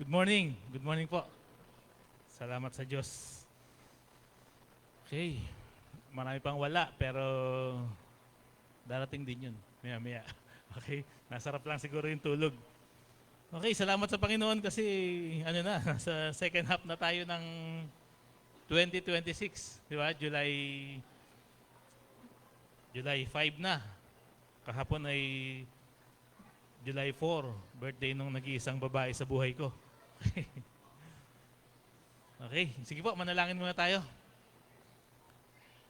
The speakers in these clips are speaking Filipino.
Good morning. Good morning po. Salamat sa Diyos. Okay. Marami pang wala, pero darating din yun. Maya-maya. Okay? Nasarap lang siguro yung tulog. Okay, salamat sa Panginoon kasi ano na, sa second half na tayo ng 2026. Di ba? July 5 na. Kahapon ay July 4, birthday nung nag-iisang babae sa buhay ko. Okay, sige po, manalangin muna tayo.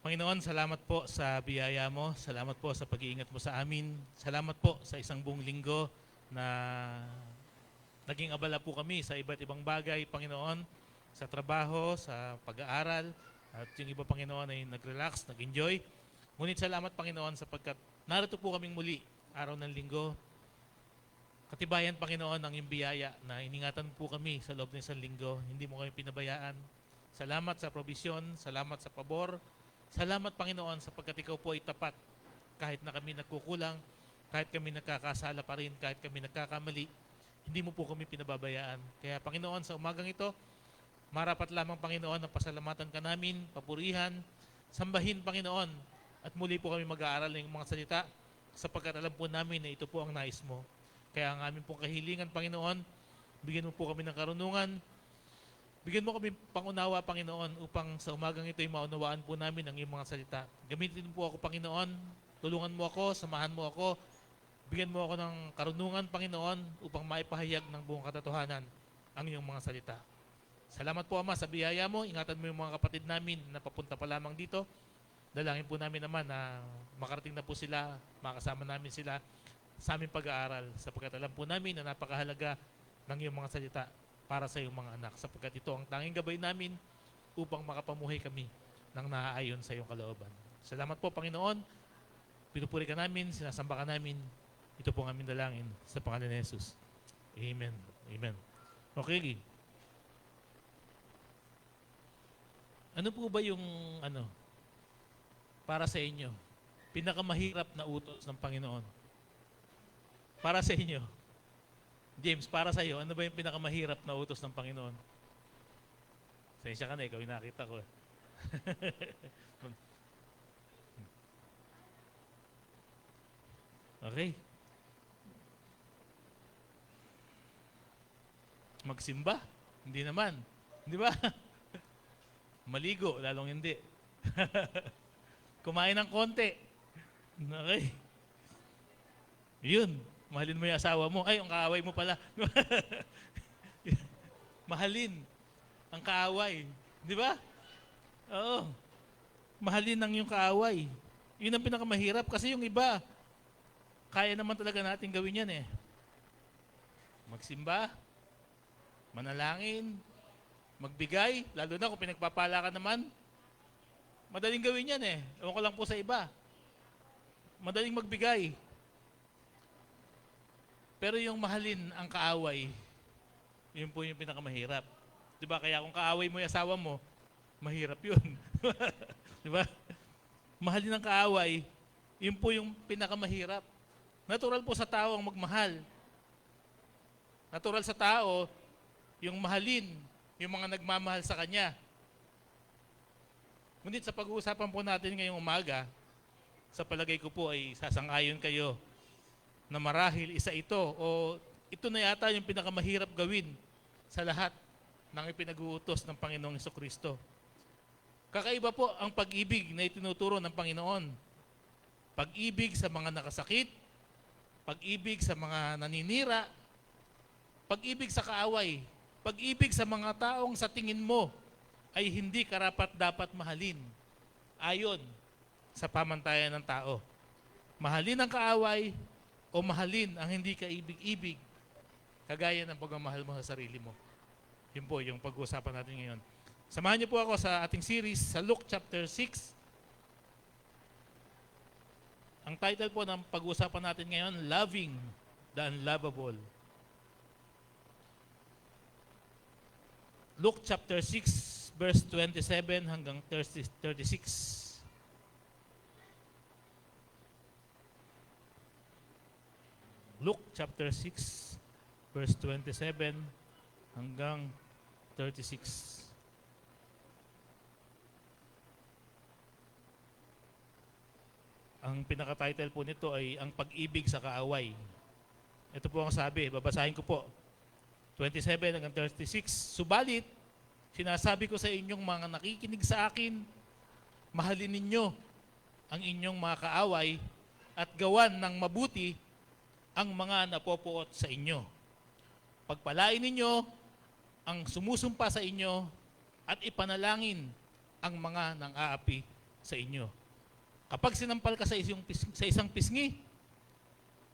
Panginoon, salamat po sa biyaya mo. Salamat po sa pag-iingat mo sa amin. Salamat po sa isang buong linggo na naging abala po kami sa iba't ibang bagay, Panginoon, sa trabaho, sa pag-aaral, at yung iba, Panginoon, ay nag-relax, nag-enjoy. Ngunit salamat, Panginoon, sapagkat narito po kaming muli, araw ng linggo. Katibayan, Panginoon, ang iyong biyaya na iningatan po kami sa loob ng isang linggo. Hindi mo kami pinabayaan. Salamat sa probisyon, salamat sa pabor. Salamat, Panginoon, sapagkat ikaw po ay tapat. Kahit na kami nagkukulang, kahit kami nagkakasala pa rin, kahit kami nagkakamali, hindi mo po kami pinababayaan. Kaya, Panginoon, sa umagang ito, marapat lamang, Panginoon, na pasalamatan ka namin, papurihan, sambahin, Panginoon, at muli po kami mag-aaral ng mga salita sapagkat alam po namin na ito po ang nais mo. Kaya ang aming pong kahilingan, Panginoon, bigyan mo po kami ng karunungan, bigyan mo kami pangunawa, Panginoon, upang sa umagang ito ay maunawaan po namin ang iyong mga salita. Gamitin po ako, Panginoon, tulungan mo ako, samahan mo ako, bigyan mo ako ng karunungan, Panginoon, upang maipahayag ng buong katotohanan ang iyong mga salita. Salamat po, Ama, sa biyaya mo. Ingatan mo yung mga kapatid namin na papunta pa lamang dito. Dalangin po namin naman na makarating na po sila, makasama namin sila sa aming pag-aaral sapagkat alam po namin na napakahalaga ng iyong mga salita para sa iyong mga anak sapagkat ito ang tanging gabay namin upang makapamuhay kami ng naaayon sa iyong kalooban. Salamat po, Panginoon. Pinupuri ka namin, sinasamba ka namin. Ito po ang aming dalangin sa pangalan ni Jesus. Amen. Amen. Okay. Ano po ba yung para sa inyo, pinakamahirap na utos ng Panginoon? Para sa inyo, James, para sa iyo, ano ba yung pinakamahirap na utos ng Panginoon? Sensya ka na, ikaw yung nakita ko. Okay. Magsimba? Hindi naman. Di ba? Maligo, lalong hindi. Kumain ng konti. Okay. Yun. Mahalin mo yung asawa mo. Ay, yung kaaway mo pala. Mahalin ang kaaway. Di ba? Oo. Mahalin ang yung kaaway. Yun ang pinakamahirap kasi yung iba, kaya naman talaga natin gawin yan eh. Magsimba, manalangin, magbigay, lalo na kung pinagpapala ka naman. Madaling gawin yan eh. Ewan ko lang po sa iba. Madaling magbigay. Pero yung mahalin ang kaaway, yun po yung pinakamahirap. Diba? Kaya kung kaaway mo yung asawa mo, mahirap yun. Diba? Mahalin ang kaaway, yun po yung pinakamahirap. Natural po sa tao ang magmahal. Natural sa tao, yung mahalin, yung mga nagmamahal sa kanya. Ngunit sa pag-uusapan po natin ngayong umaga, sa palagay ko po ay sasang-ayon kayo na marahil isa ito o ito na yata yung pinakamahirap gawin sa lahat ng ipinag-uutos ng Panginoong Hesukristo. Kakaiba po ang pag-ibig na itinuturo ng Panginoon. Pag-ibig sa mga nakasakit, pag-ibig sa mga naninira, pag-ibig sa kaaway, pag-ibig sa mga taong sa tingin mo ay hindi karapat-dapat mahalin ayon sa pamantayan ng tao. Mahalin ang kaaway o mahalin ang hindi kaibig-ibig kagaya ng pagmamahal mo sa sarili mo. Yun po yung pag-uusapan natin ngayon. Samahan niyo po ako sa ating series sa Luke chapter 6. Ang title po ng pag-uusapan natin ngayon, Loving the Unlovable. Luke chapter 6 verse 27 hanggang 36. Luke chapter 6 verse 27 hanggang 36. Ang pinaka-title po nito ay Ang Pag-ibig sa Kaaway. Ito po ang sabi, babasahin ko po. 27 hanggang 36. Subalit, sinasabi ko sa inyong mga nakikinig sa akin, mahalin ninyo ang inyong mga kaaway at gawan ng mabuti ang mga napopuot sa inyo. Pagpalain ninyo ang sumusumpa sa inyo at ipanalangin ang mga nang-aapi sa inyo. Kapag sinampal ka sa isang pisngi,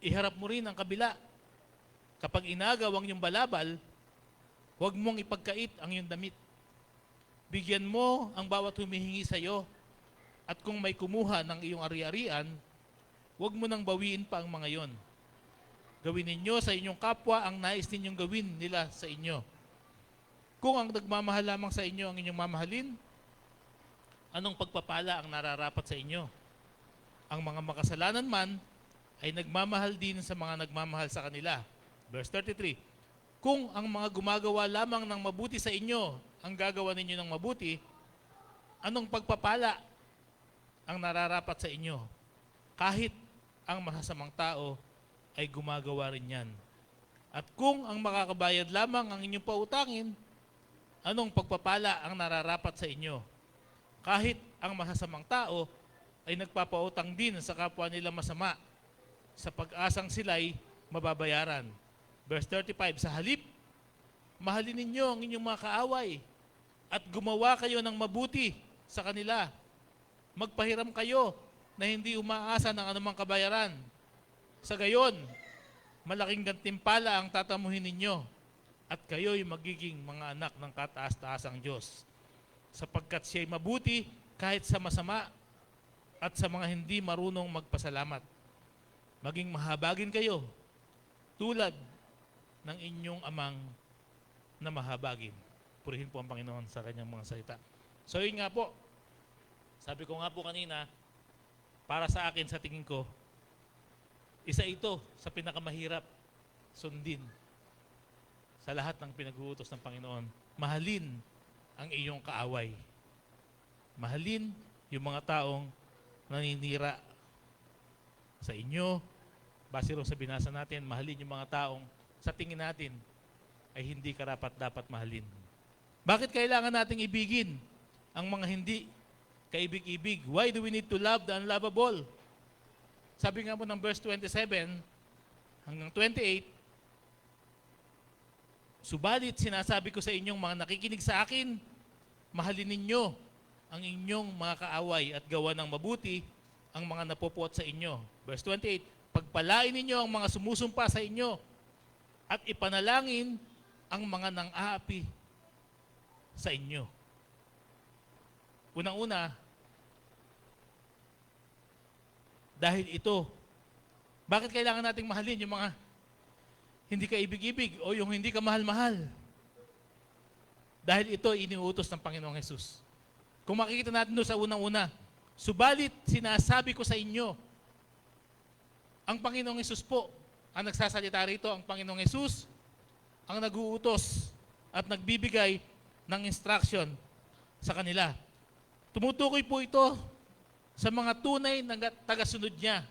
iharap mo rin ang kabila. Kapag inagaw ang iyong balabal, huwag mong ipagkait ang iyong damit. Bigyan mo ang bawat humihingi sa iyo, at kung may kumuha ng iyong ari-arian, huwag mo nang bawiin pa ang mga iyon. Gawin ninyo sa inyong kapwa ang nais ninyong gawin nila sa inyo. Kung ang nagmamahal lamang sa inyo ang inyong mamahalin, anong pagpapala ang nararapat sa inyo? Ang mga makasalanan man ay nagmamahal din sa mga nagmamahal sa kanila. Verse 33, kung ang mga gumagawa lamang ng mabuti sa inyo ang gagawa ninyo ng mabuti, anong pagpapala ang nararapat sa inyo? Kahit ang masasamang tao ay gumagawa rin yan. At kung ang makakabayad lamang ang inyong pautangin, anong pagpapala ang nararapat sa inyo? Kahit ang masasamang tao ay nagpapautang din sa kapwa nila masama, sa pag-asang sila'y mababayaran. Verse 35, sa halip, mahalin ninyo ang inyong mga kaaway at gumawa kayo ng mabuti sa kanila. Magpahiram kayo na hindi umaasa ng anumang kabayaran. Sa gayon, malaking gantimpala ang tatamuhin ninyo at kayo'y magiging mga anak ng kataas-taasang Diyos. Sapagkat siya'y mabuti kahit sa masama at sa mga hindi marunong magpasalamat. Maging mahabagin kayo tulad ng inyong amang na mahabagin. Purihin po ang Panginoon sa kanyang mga salita. So yun nga po, sabi ko nga po kanina, para sa akin, sa tingin ko, isa ito sa pinakamahirap sundin sa lahat ng pinag-uutos ng Panginoon. Mahalin ang iyong kaaway. Mahalin yung mga taong naninira sa inyo. Base rin sa binasa natin, mahalin yung mga taong sa tingin natin ay hindi karapat-dapat mahalin. Bakit kailangan nating ibigin ang mga hindi kaibig-ibig? Why do we need to love the unlovable? Sabi nga po ng verse 27 hanggang 28, subalit sinasabi ko sa inyong mga nakikinig sa akin, mahalin ninyo ang inyong mga kaaway at gawa ng mabuti ang mga napopuot sa inyo. Verse 28, pagpalain ninyo ang mga sumusumpa sa inyo at ipanalangin ang mga nang-aapi sa inyo. Unang-una, dahil ito, bakit kailangan nating mahalin yung mga hindi ka ibig-ibig o yung hindi ka mahal-mahal? Dahil ito iniutos ng Panginoong Hesus. Kung makikita natin doon sa unang-una, subalit sinasabi ko sa inyo, ang Panginoong Hesus po, ang nagsasalita rito, ang Panginoong Hesus, ang nag-uutos at nagbibigay ng instruction sa kanila. Tumutukoy po ito sa mga tunay na tagasunod niya.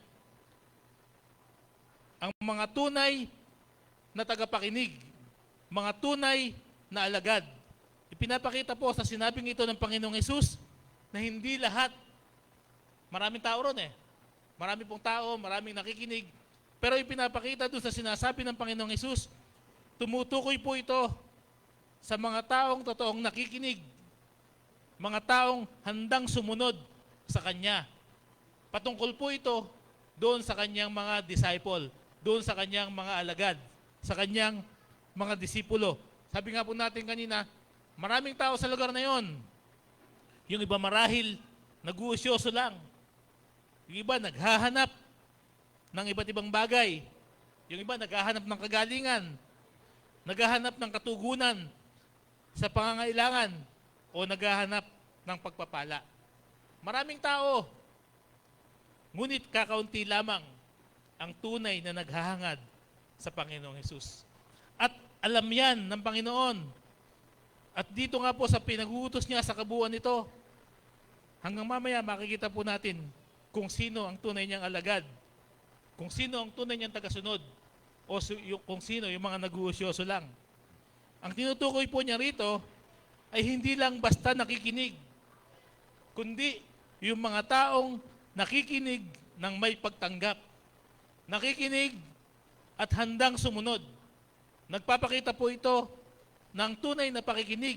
Ang mga tunay na tagapakinig, mga tunay na alagad. Ipinapakita po sa sinabing ito ng Panginoong Hesus na hindi lahat, maraming tao ron marami pong tao, maraming nakikinig, pero ipinapakita doon sa sinasabi ng Panginoong Hesus, tumutukoy po ito sa mga taong totoong nakikinig, mga taong handang sumunod sa Kanya. Patungkol po ito doon sa Kanyang mga disciple, doon sa Kanyang mga alagad, sa Kanyang mga disipulo. Sabi nga po natin kanina, maraming tao sa lugar na yon. Yung iba marahil, nag-uusyoso lang. Yung iba naghahanap ng iba't ibang bagay. Yung iba naghahanap ng kagalingan, naghahanap ng katugunan sa pangangailangan o naghahanap ng pagpapala. Maraming tao, ngunit kakaunti lamang ang tunay na naghahangad sa Panginoong Hesus. At Alam yan ng Panginoon. At dito nga po sa pinag-uutos niya sa kabuuan nito, hanggang mamaya makikita po natin kung sino ang tunay niyang alagad, kung sino ang tunay niyang tagasunod, o kung sino yung mga nag-uusyoso lang. Ang tinutukoy po niya rito ay hindi lang basta nakikinig, kundi yung mga taong nakikinig ng may pagtanggap. Nakikinig at handang sumunod. Nagpapakita po ito ng tunay na pakikinig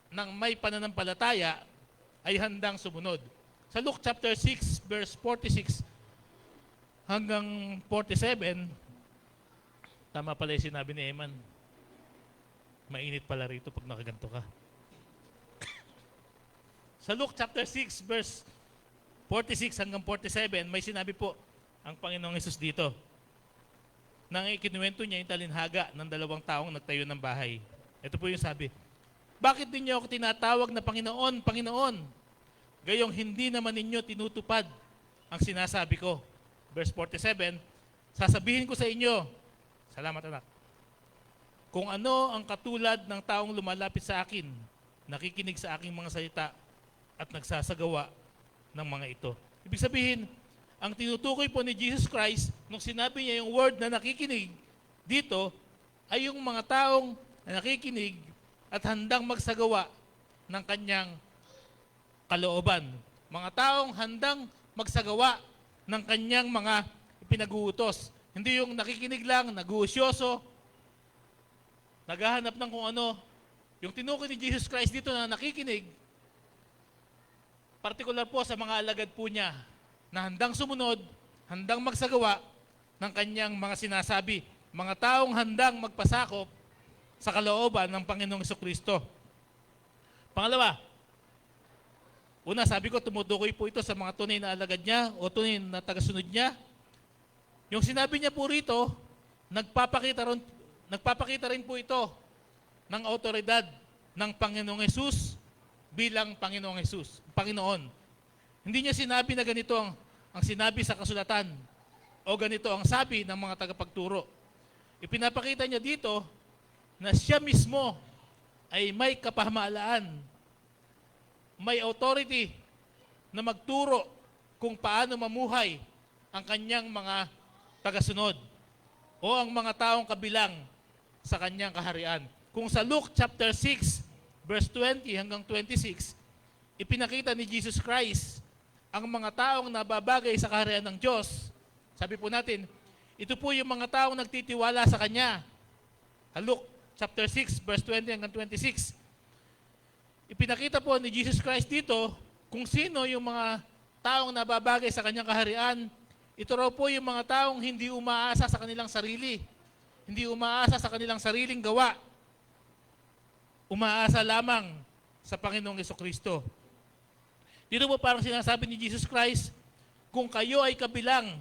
ng may pananampalataya ay handang sumunod. Sa Luke chapter 6 verse 46 hanggang 47, tama pala yung sinabi ni Eman. Mainit pala rito pag nakaganto ka. Sa Luke chapter 6 verse 46 hanggang 47, may sinabi po ang Panginoong Hesus dito. Nang ikinuwento niya yung talinhaga ng dalawang taong nagtayo ng bahay. Ito po yung sabi, bakit din niyo ako tinatawag na Panginoon, Panginoon? Gayong hindi naman ninyo tinutupad ang sinasabi ko. Verse 47, sasabihin ko sa inyo, salamat anak, kung ano ang katulad ng taong lumalapit sa akin, nakikinig sa aking mga salita at nagsasagawa ng mga ito. Ibig sabihin, ang tinutukoy po ni Jesus Christ nung sinabi niya yung word na nakikinig dito ay yung mga taong nakikinig at handang magsagawa ng kanyang kalooban. Mga taong handang magsagawa ng kanyang mga pinag-uutos. Hindi yung nakikinig lang, nag-uusyoso, naghahanap ng kung ano. Yung tinukoy ni Jesus Christ dito na nakikinig, partikular po sa mga alagad po niya na handang sumunod, handang magsagawa ng kanyang mga sinasabi. Mga taong handang magpasakop sa kalooban ng Panginoong Jesucristo. Pangalawa, una sabi ko, tumutukoy po ito sa mga tunay na alagad niya o tunay na tagasunod niya. Yung sinabi niya po rito, nagpapakita rin po ito ng autoridad ng Panginoong Hesus bilang Panginoong Hesus, Panginoon. Hindi niya sinabi na ganito ang sinabi sa kasulatan o ganito ang sabi ng mga tagapagturo. Ipinapakita niya dito na siya mismo ay may kapahamalaan, may authority na magturo kung paano mamuhay ang kanyang mga tagasunod o ang mga taong kabilang sa kanyang kaharian. Kung sa Luke chapter 6 verse 20 hanggang 26, ipinakita ni Jesus Christ ang mga taong nababagay sa kaharian ng Diyos. Sabi po natin, ito po yung mga taong nagtitiwala sa Kanya. Luke chapter 6 verse 20 hanggang 26. Ipinakita po ni Jesus Christ dito kung sino yung mga taong nababagay sa Kanyang kaharian. Ito raw po yung mga taong hindi umaasa sa kanilang sarili. Hindi umaasa sa kanilang sariling gawa. Umaasa lamang sa Panginoong Jesucristo. Dito po parang sinasabi ni Jesus Christ, kung kayo ay kabilang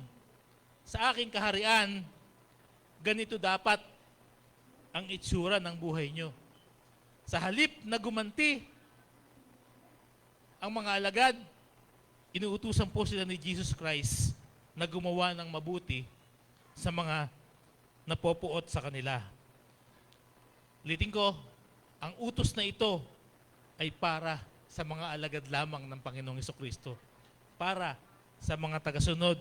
sa aking kaharian, ganito dapat ang itsura ng buhay nyo. Sa halip na gumanti ang mga alagad, inuutusan po sila ni Jesus Christ na gumawa ng mabuti sa mga napopuot sa kanila. Ulitin ko, ang utos na ito ay para sa mga alagad lamang ng Panginoong Jesucristo, para sa mga tagasunod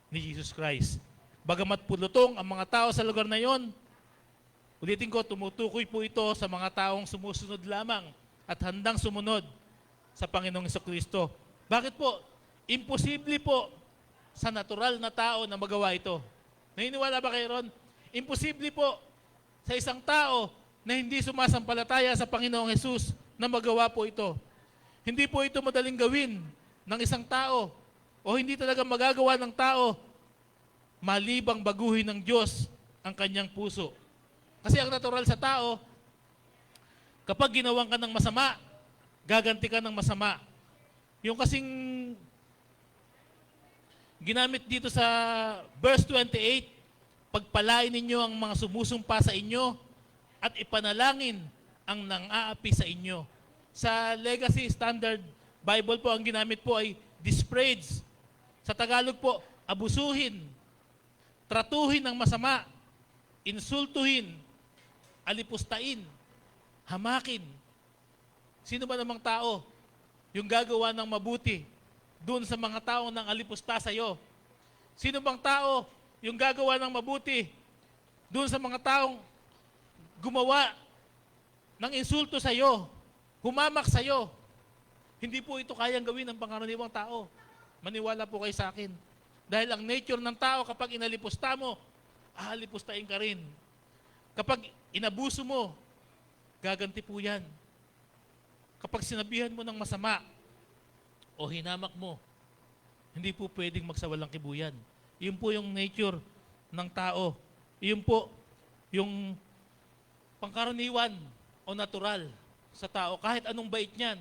ni Jesus Christ. Bagamat pulutong ang mga tao sa lugar na yon, ulitin ko, tumutukoy po ito sa mga taong sumusunod lamang at handang sumunod sa Panginoong Jesucristo. Bakit po? Imposible po sa natural na tao na magawa ito. Naniniwala ba kayo ron? Imposible po sa isang tao na hindi sumasampalataya sa Panginoong Jesus na magawa po ito. Hindi po ito madaling gawin ng isang tao o hindi talaga magagawa ng tao malibang baguhin ng Diyos ang kanyang puso. Kasi ang natural sa tao, kapag ginawang ka ng masama, gaganti ka ng masama. Yung kasing ginamit dito sa verse 28, pagpalain ninyo ang mga sumusumpa sa inyo at ipanalangin ang nang-aapi sa inyo. Sa Legacy Standard Bible po, ang ginamit po ay dispraise. Sa Tagalog po, abusuhin, tratuhin ng masama, insultuhin, alipustain, hamakin. Sino ba namang tao yung gagawa ng mabuti doon sa mga taong nang alipusta sa iyo? Sino bang tao yung gagawa ng mabuti doon sa mga taong gumawa ng insulto sa iyo, humamak sa iyo? Hindi po ito kayang gawin ng pangkaraniwang tao. Maniwala po kayo sa akin. Dahil ang nature ng tao, kapag inalipusta mo, alipustahin ka rin. Kapag inabuso mo, gaganti po yan. Kapag sinabihan mo ng masama o hinamak mo, hindi po pwedeng magsawalang kibuyan. Iyon po yung nature ng tao. Iyon po yung pangkaraniwan o natural sa tao. Kahit anong bait niyan,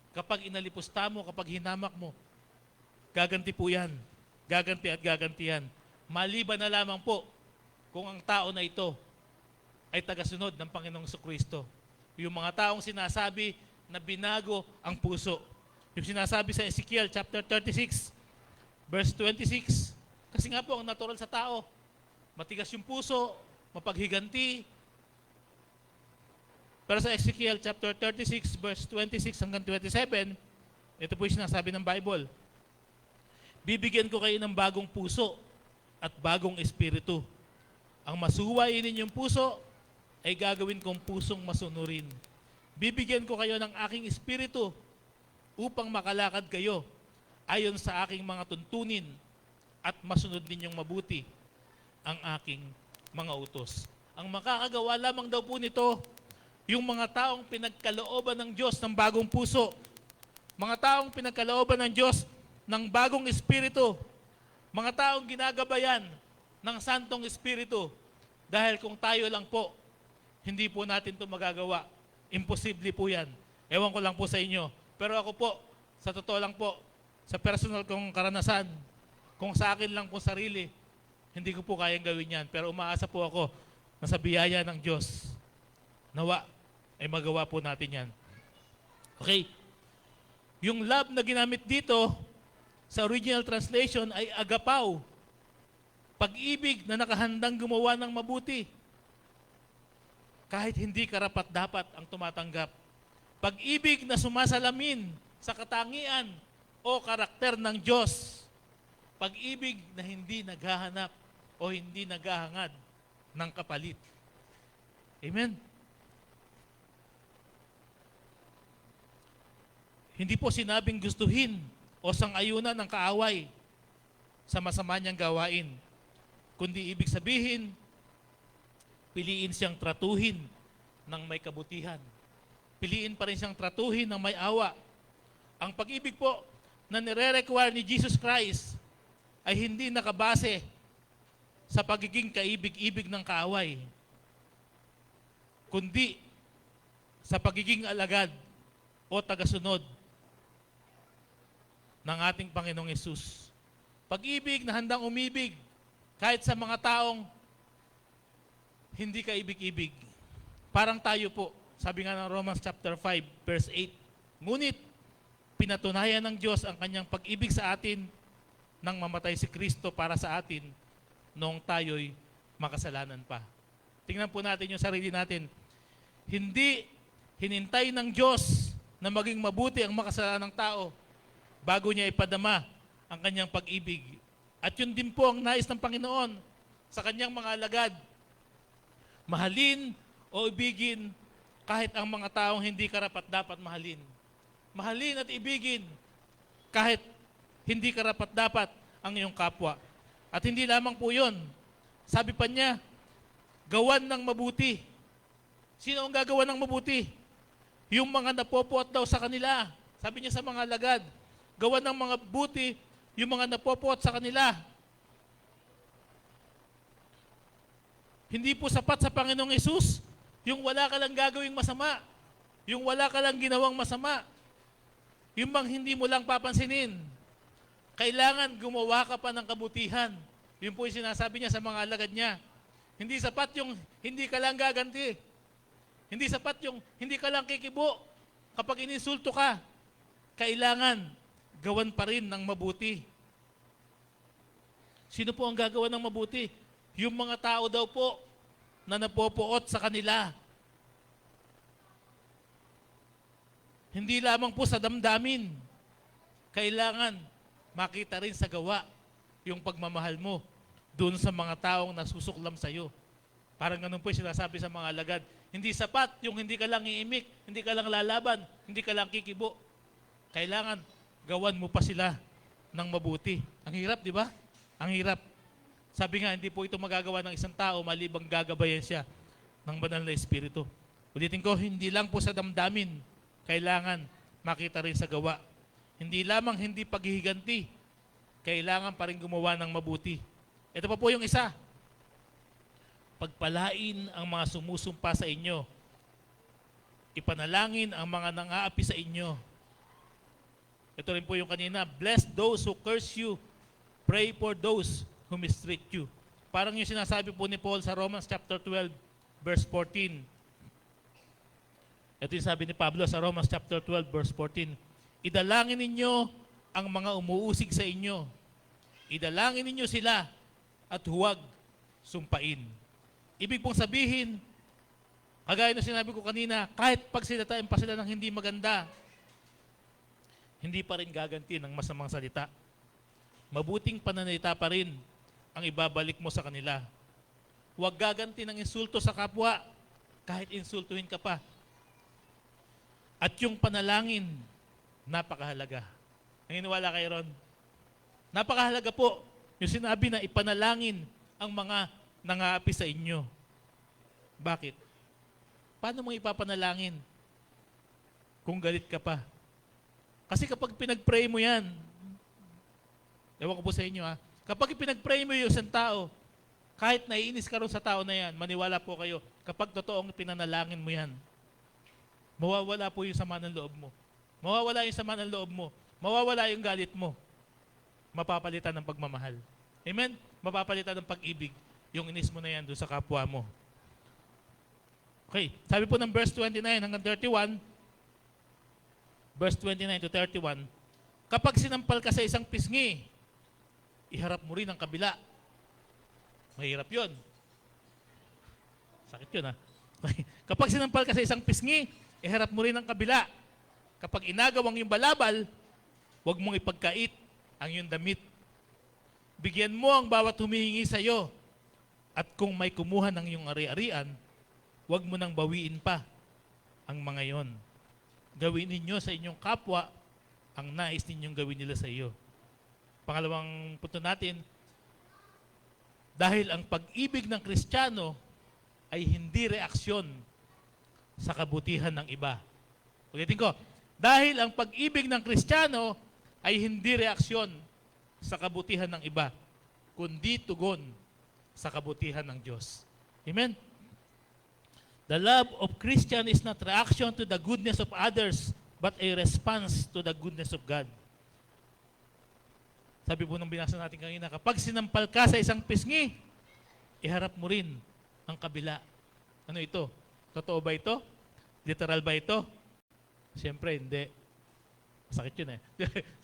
kapag inalipusta mo, kapag hinamak mo, gaganti po yan. Gaganti at gaganti yan. Maliban na lamang po kung ang tao na ito ay tagasunod ng Panginoong Jesucristo. Yung mga taong sinasabi na binago ang puso. Yung sinasabi sa Ezekiel chapter 36, verse 26, kasi nga po ang natural sa tao, matigas yung puso, mapaghiganti. Pero sa Ezekiel chapter 36, verse 26 hanggang 27, ito po yung sinasabi ng Bible. Bibigyan ko kayo ng bagong puso at bagong espiritu. Ang masuwayin ninyong puso ay gagawin kong pusong masunurin. Bibigyan ko kayo ng aking espiritu upang makalakad kayo ayon sa aking mga tuntunin at masunod ninyong mabuti ang aking mga utos. Ang makakagawa lamang daw po nito, yung mga taong pinagkalooban ng Diyos ng bagong puso, mga taong pinagkalooban ng Diyos ng bagong espiritu, mga taong ginagabayan ng Santong Espiritu. Dahil kung tayo lang po, hindi po natin ito magagawa. Imposible po yan. Ewan ko lang po sa inyo. Pero ako po, sa totoo lang po, sa personal kong karanasan, kung sa akin lang po sarili, hindi ko po kayang gawin yan. Pero umaasa po ako na sa biyaya ng Diyos, nawa, ay magawa po natin yan. Okay? Yung love na ginamit dito, sa original translation ay agapaw. Pag-ibig na nakahandang gumawa ng mabuti. Kahit hindi karapat-dapat ang tumatanggap. Pag-ibig na sumasalamin sa katangian o karakter ng Diyos. Pag-ibig na hindi naghahanap o hindi naghahangad ng kapalit. Amen? Hindi po sinabing gustuhin o sang-ayunan ng kaaway sa masama niyang gawain, kundi ibig sabihin, piliin siyang tratuhin ng may kabutihan. Piliin pa rin siyang tratuhin ng may awa. Ang pag-ibig po na nire-require ni Jesus Christ ay hindi nakabase sa pagiging kaibig-ibig ng kaaway, kundi sa pagiging alagad o tagasunod ng ating Panginoong Yesus. Pag-ibig na handang umibig kahit sa mga taong hindi kaibig-ibig. Parang tayo po, sabi nga ng Romans chapter 5, verse 8, ngunit pinatunayan ng Diyos ang kanyang pag-ibig sa atin nang mamatay si Kristo para sa atin noong tayo'y makasalanan pa. Tingnan po natin yung sarili natin. Hindi hinintay ng Diyos na maging mabuti ang makasalanang tao bago niya ipadama ang kanyang pag-ibig. At yun din po ang nais ng Panginoon sa kanyang mga alagad. Mahalin o ibigin kahit ang mga taong hindi karapat-dapat mahalin. Mahalin at ibigin kahit hindi karapat-dapat ang iyong kapwa. At hindi lamang po yun. Sabi pa niya, gawan ng mabuti. Sino ang gagawa ng mabuti? Yung mga napopuot daw sa kanila. Sabi niya sa mga alagad, gawan ng mga buti yung mga napopuot sa kanila. Hindi po sapat sa Panginoong Yesus yung wala ka lang gagawing masama, yung wala ka lang ginawang masama, yung bang hindi mo lang papansinin. Kailangan gumawa ka pa ng kabutihan. Yun po yung sinasabi niya sa mga alagad niya. Hindi sapat yung hindi ka lang gaganti. Hindi sapat yung hindi ka lang kikibo kapag ininsulto ka. Kailangan gawan pa rin ng mabuti. Sino po ang gagawa ng mabuti? Yung mga tao daw po na napopoot sa kanila. Hindi lamang po sa damdamin. Kailangan makita rin sa gawa yung pagmamahal mo doon sa mga taong nasusuklam sa iyo. Parang ganun po yung sinasabi sa mga alagad. Hindi sapat yung hindi ka lang iimik, hindi ka lang lalaban, hindi ka lang kikibo. Kailangan gawan mo pa sila ng mabuti. Ang hirap, di ba? Ang hirap. Sabi nga, hindi po ito magagawa ng isang tao malibang gagabayan siya ng banal na Espiritu. Ulitin ko, hindi lang po sa damdamin. Kailangan makita rin sa gawa. Hindi lamang hindi paghihiganti. Kailangan pa rin gumawa ng mabuti. Ito pa po yung isa. Pagpalain ang mga sumusumpa sa inyo. Ipanalangin ang mga nang-aapi sa inyo. Ito rin po yung kanina. Bless those who curse you. Pray for those who mistreat you. Parang yung sinasabi po ni Paul sa Romans chapter 12, verse 14. Ito yung sabi ni Pablo sa Romans chapter 12, verse 14. Idalangin ninyo ang mga umuusig sa inyo. Idalangin ninyo sila at huwag sumpain. Ibig pong sabihin, kagaya ng sinabi ko kanina, kahit pagsilatain pa sila ng hindi maganda, hindi pa rin gaganti ng masamang salita. Mabuting pananalita pa rin ang ibabalik mo sa kanila. Huwag gaganti ng insulto sa kapwa, kahit insultuhin ka pa. At yung panalangin, napakahalaga. Naniniwala kayo ron? Napakahalaga po yung sinabi na ipanalangin ang mga nang-aapi sa inyo. Bakit? Paano mo ipapanalangin kung galit ka pa? Kasi kapag pinag-pray mo yan, ewan ko po sa inyo kapag pinag-pray mo yung isang tao, kahit naiinis ka rin sa tao na yan, maniwala po kayo, kapag totoong pinanalangin mo yan, mawawala po yung sama ng loob mo. Mawawala yung sama ng loob mo. Mawawala yung galit mo. Mapapalitan ng pagmamahal. Amen? Mapapalitan ng pag-ibig. Yung inis mo na yan doon sa kapwa mo. Okay. Sabi po ng verse 29 hanggang 31, verse 29 to 31, kapag sinampal ka sa isang pisngi, iharap mo rin ang kabila. Mahirap yun. Sakit yun Okay. Kapag sinampal ka sa isang pisngi, iharap mo rin ang kabila. Kapag inagawang yung balabal, huwag mong ipagkait ang iyong damit. Bigyan mo ang bawat humihingi sa iyo. At kung may kumuha ng iyong ari-arian, huwag mo nang bawiin pa ang mga yon. Gawin ninyo sa inyong kapwa ang nais ninyong gawin nila sa iyo. Pangalawang punto natin, dahil ang pag-ibig ng Kristiyano ay hindi reaksyon sa kabutihan ng iba. Ulitin ko, dahil ang pag-ibig ng Kristiyano ay hindi reaksyon sa kabutihan ng iba, kundi tugon sa kabutihan ng Diyos. Amen? The love of Christian is not reaction to the goodness of others, but a response to the goodness of God. Sabi po nung binasa natin kanina, kapag sinampal ka sa isang pisngi, iharap mo rin ang kabila. Ano ito? Totoo ba ito? Literal ba ito? Siyempre, hindi. Masakit yun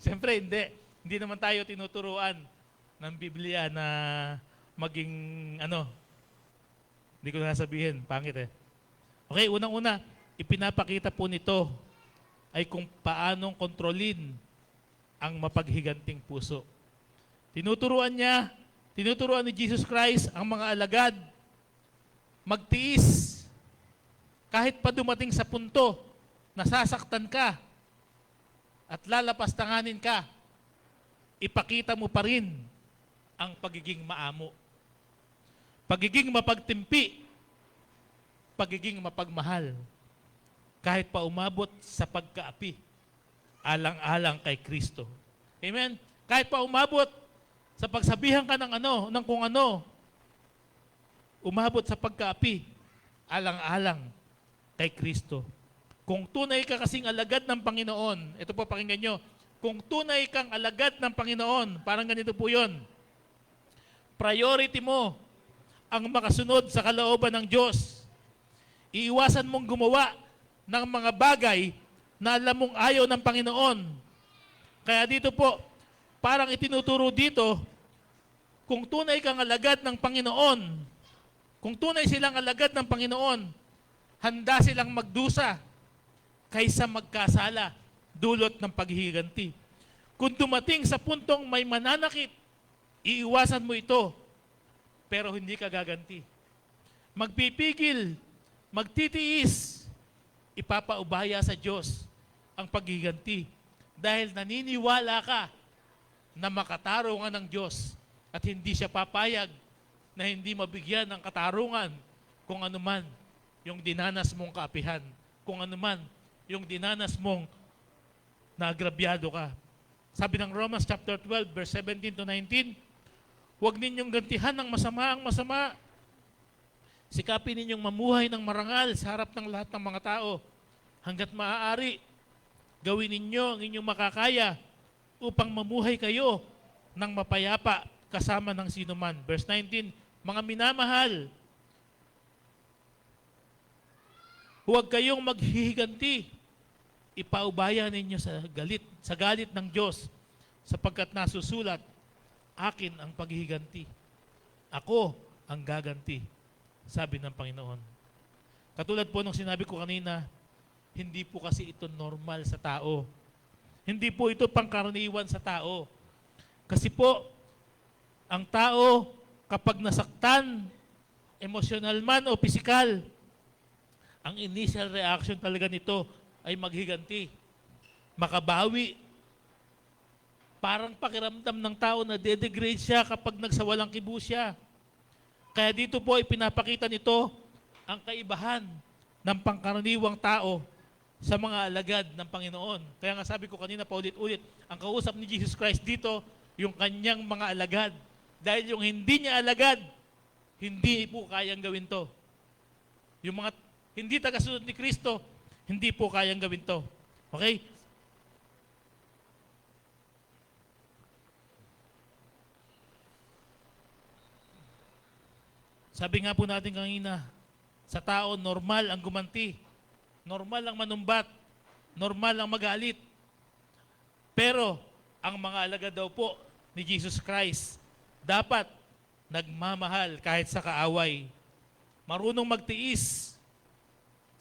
Siyempre, hindi. Hindi naman tayo tinuturuan ng Biblia na maging, hindi ko na sabihin, pangit Okay, unang-una, ipinapakita po nito ay kung paanong kontrolin ang mapaghiganting puso. Tinuturuan ni Jesus Christ ang mga alagad magtiis kahit pa dumating sa punto na sasaktan ka at lalapastanganin ka, ipakita mo pa rin ang pagiging maamo. Pagiging mapagtimpi, pagiging mapagmahal, kahit pa umabot sa pagkaapi, alang-alang kay Kristo. Amen? Kahit pa umabot sa pagsabihan ka ng kung ano, umabot sa pagkaapi, alang-alang kay Kristo. Kung tunay ka kasing alagad ng Panginoon, ito po pakinggan nyo, kung tunay kang alagad ng Panginoon, parang ganito po yun, priority mo ang makasunod sa kalooban ng Diyos. Iiwasan mong gumawa ng mga bagay na alam mong ayaw ng Panginoon. Kaya dito po, parang itinuturo dito, kung tunay kang alagad ng Panginoon, Kung tunay silang alagad ng Panginoon, handa silang magdusa kaysa magkasala dulot ng paghihiganti. Kung dumating sa puntong may mananakit, iiwasan mo ito, pero hindi ka gaganti. Magpipigil, magtitiis, ipapaubaya sa Diyos ang paghihiganti dahil naniniwala ka na makatarungan ng Diyos at hindi siya papayag na hindi mabigyan ng katarungan kung anuman yung dinanas mong kaapihan, kung anuman yung dinanas mong naagrabyado ka. Sabi ng Romans chapter 12, verse 17 to 19, huwag ninyong gantihan ng masama ang masama. Sikapin ninyong mamuhay ng marangal sa harap ng lahat ng mga tao. Hanggat maaari, gawin ninyo ang inyong makakaya upang mamuhay kayo ng mapayapa kasama ng sinuman. Verse 19, mga minamahal, huwag kayong maghihiganti. Ipaubaya ninyo sa galit ng Diyos sapagkat nasusulat, akin ang paghihiganti. Ako ang gaganti, sabi ng Panginoon. Katulad po ng sinabi ko kanina, hindi po kasi ito normal sa tao. Hindi po ito pangkaraniwan sa tao. Kasi po, ang tao, kapag nasaktan, emosyonal man o pisikal, ang initial reaction talaga nito ay maghiganti, makabawi. Parang pakiramdam ng tao na de-degrade siya kapag nagsawalang kibo siya. Kaya dito po ay pinapakita nito ang kaibahan ng pangkaraniwang tao sa mga alagad ng Panginoon. Kaya nga sabi ko kanina paulit-ulit, ang kausap ni Jesus Christ dito, yung kanyang mga alagad. Dahil yung hindi niya alagad, hindi po kayang gawin to. Yung mga hindi tagasunod ni Kristo, hindi po kayang gawin to. Okay? Sabi nga po natin kanina, sa tao, normal ang gumanti. Normal ang manumbat. Normal ang magalit. Pero, ang mga alagad daw po ni Jesus Christ, dapat nagmamahal kahit sa kaaway. Marunong magtiis.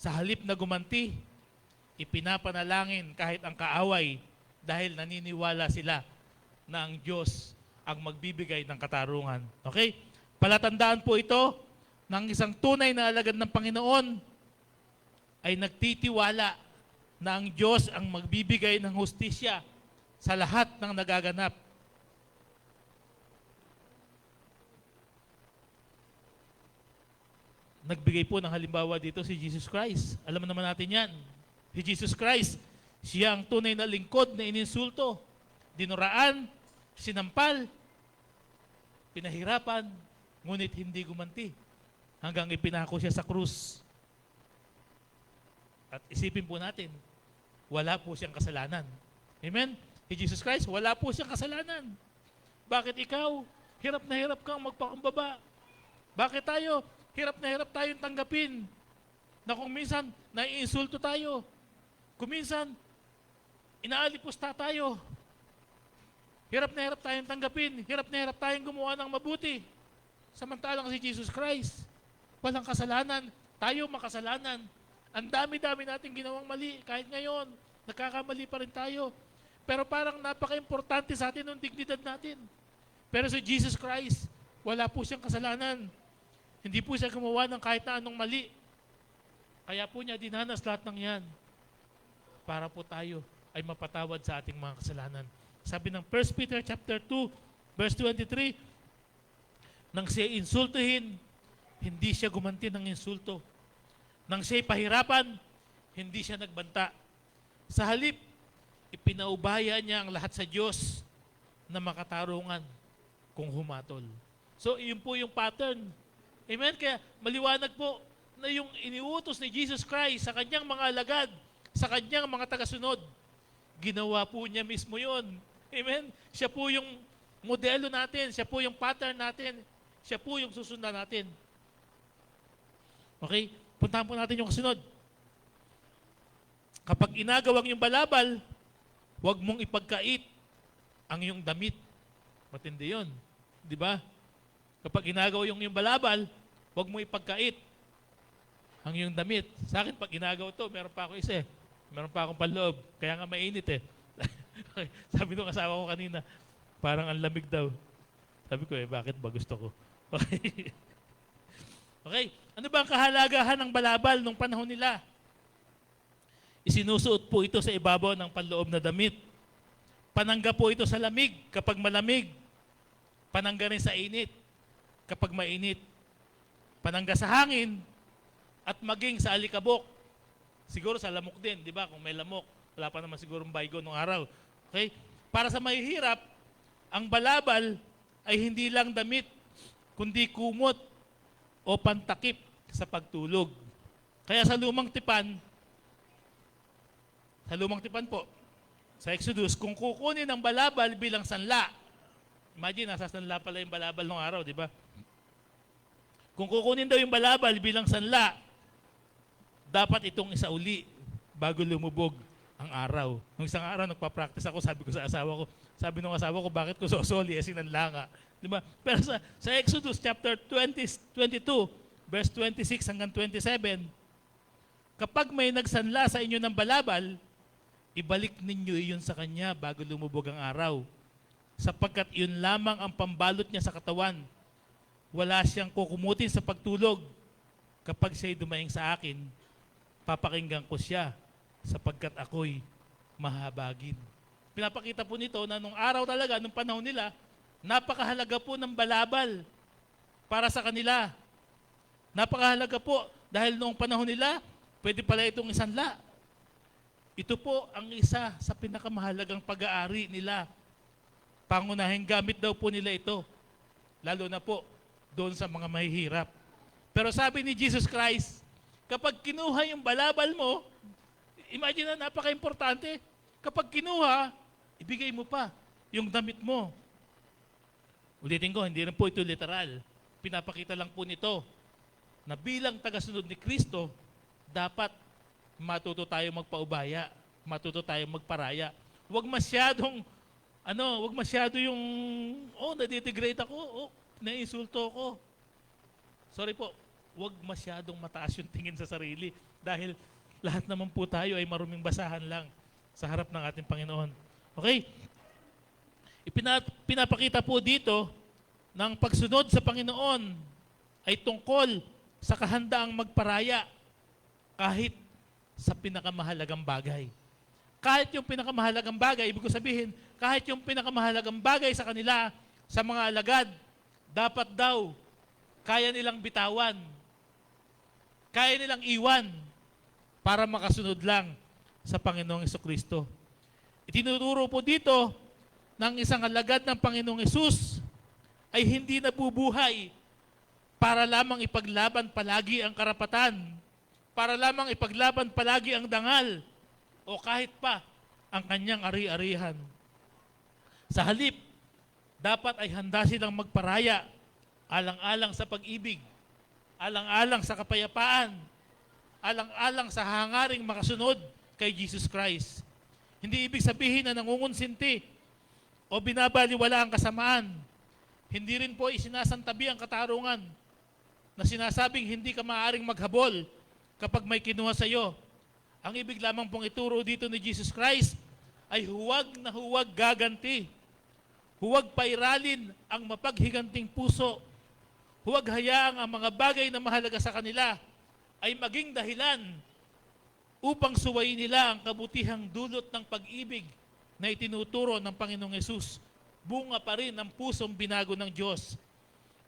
Sa halip na gumanti, ipinapanalangin kahit ang kaaway dahil naniniwala sila na ang Diyos ang magbibigay ng katarungan. Okay? Palatandaan po ito ng isang tunay na alagad ng Panginoon ay nagtitiwala na ang Diyos ang magbibigay ng hustisya sa lahat ng nagaganap. Nagbigay po ng halimbawa dito si Jesus Christ. Alam naman natin yan. Si Jesus Christ, siya ang tunay na lingkod na ininsulto, dinuraan, sinampal, pinahirapan, ngunit hindi gumanti hanggang ipinako siya sa krus. At isipin po natin, wala po siyang kasalanan. Amen? Si Jesus Christ, wala po siyang kasalanan. Bakit ikaw, hirap na hirap kang magpakumbaba? Bakit tayo, hirap na hirap tayong tanggapin na kung minsan naiinsulto tayo, kung minsan inaalipusta tayo, hirap na hirap tayong tanggapin, hirap na hirap tayong gumawa ng mabuti. Samantalang si Jesus Christ, walang kasalanan, tayo makasalanan. Ang dami-dami natin ginawang mali, kahit ngayon, nagkakamali pa rin tayo. Pero parang napaka-importante sa atin ng dignidad natin. Pero si Jesus Christ, wala po siyang kasalanan. Hindi po siya gumawa ng kahit na anong mali. Kaya po niya dinanas lahat ng yan para po tayo ay mapatawad sa ating mga kasalanan. Sabi ng 1 Peter chapter 2, verse 23, nang siya insultuhin, hindi siya gumanti ng insulto. Nang siya pahirapan, hindi siya nagbanta. Sa halip, ipinaubaya niya ang lahat sa Diyos na makatarungan kung humatol. So, yun po yung pattern. Amen? Kaya maliwanag po na yung iniutos ni Jesus Christ sa kanyang mga alagad, sa kanyang mga tagasunod, ginawa po niya mismo yun. Amen? Siya po yung modelo natin, siya po yung pattern natin, siya po yung susundan natin. Okay? Puntahan po natin yung kasunod. Kapag inagawang yung balabal, huwag mong ipagkait ang iyong damit. Matindi yun. Di ba? Kapag ginagawa yung balabal, Huwag mo ipagkait ang iyong damit. Sa akin, pag inagaw to, meron pa ako isa eh. Meron pa akong panloob. Kaya nga mainit eh. Sabi nung asawa ko kanina, parang ang lamig daw. Sabi ko bakit ba gusto ko? Okay. Okay. Ano ba ang kahalagahan ng balabal nung panahon nila? Isinusuot po ito sa ibabaw ng panloob na damit. Panangga po ito sa lamig kapag malamig. Panangga rin sa init kapag mainit. Panangga sa hangin at maging sa alikabok. Siguro sa lamok din, di ba? Kung may lamok, wala pa naman siguro baygo nung araw. Okay? Para sa mahihirap, ang balabal ay hindi lang damit, kundi kumot o pantakip sa pagtulog. Kaya sa lumang tipan po, sa Exodus, kung kukunin ang balabal bilang sanla, imagine, nasa sanla pala yung balabal nung araw, di ba? Kung kukunin daw yung balabal bilang sanla, dapat itong isauli bago lumubog ang araw. Nung isang araw, nagpa-practice ako, sabi ko sa asawa ko, sabi nung asawa ko, bakit ko sosoli? Sinanla nga. Di ba? Pero sa Exodus chapter 22, verse 26 hanggang 27, kapag may nagsanla sa inyo ng balabal, ibalik ninyo iyon sa kanya bago lumubog ang araw. Sapagkat iyon lamang ang pambalot niya sa katawan. Wala siyang kukumutin sa pagtulog. Kapag siya'y dumaing sa akin, papakinggan ko siya sapagkat ako'y mahabagin. Pinapakita po nito na nung araw talaga, nung panahon nila, napakahalaga po ng balabal para sa kanila. Napakahalaga po dahil noong panahon nila, pwede pala itong isanla. Ito po ang isa sa pinakamahalagang pag-aari nila. Pangunahing gamit daw po nila ito. Lalo na po doon sa mga mahihirap. Pero sabi ni Jesus Christ, kapag kinuha yung balabal mo, imagine na napaka-importante. Kapag kinuha, ibigay mo pa yung damit mo. Ulitin ko, hindi rin po ito literal. Pinapakita lang po nito na bilang tagasunod ni Kristo, dapat matuto tayo magpaubaya, matuto tayo magparaya. Huwag masyadong, huwag masyado yung, nadidegrade ako, naiinsulto ko. Sorry po, huwag masyadong mataas yung tingin sa sarili dahil lahat naman po tayo ay maruming basahan lang sa harap ng ating Panginoon. Okay? Pinapakita po dito ng pagsunod sa Panginoon ay tungkol sa kahandaang magparaya kahit sa pinakamahalagang bagay. Kahit yung pinakamahalagang bagay, ibig ko sabihin, kahit yung pinakamahalagang bagay sa kanila, sa mga alagad, dapat daw kaya nilang bitawan, kaya nilang iwan para makasunod lang sa Panginoong Jesucristo. Itinuturo po dito ng isang alagad ng Panginoong Hesus ay hindi nabubuhay para lamang ipaglaban palagi ang karapatan, para lamang ipaglaban palagi ang dangal, o kahit pa ang kanyang ari-arihan. Sa halip, dapat ay handa silang magparaya, alang-alang sa pag-ibig, alang-alang sa kapayapaan, alang-alang sa hangaring makasunod kay Jesus Christ. Hindi ibig sabihin na nangungunsinti o binabaliwala ang kasamaan. Hindi rin po isinasantabi ang katarungan na sinasabing hindi ka maaaring maghabol kapag may kinuha sa iyo. Ang ibig lamang pong ituro dito ni Jesus Christ ay huwag na huwag gaganti. Huwag pairalin ang mapaghiganting puso. Huwag hayaang ang mga bagay na mahalaga sa kanila ay maging dahilan upang suwayin nila ang kabutihang dulot ng pag-ibig na itinuturo ng Panginoong Hesus. Bunga pa rin ang pusong binago ng Diyos.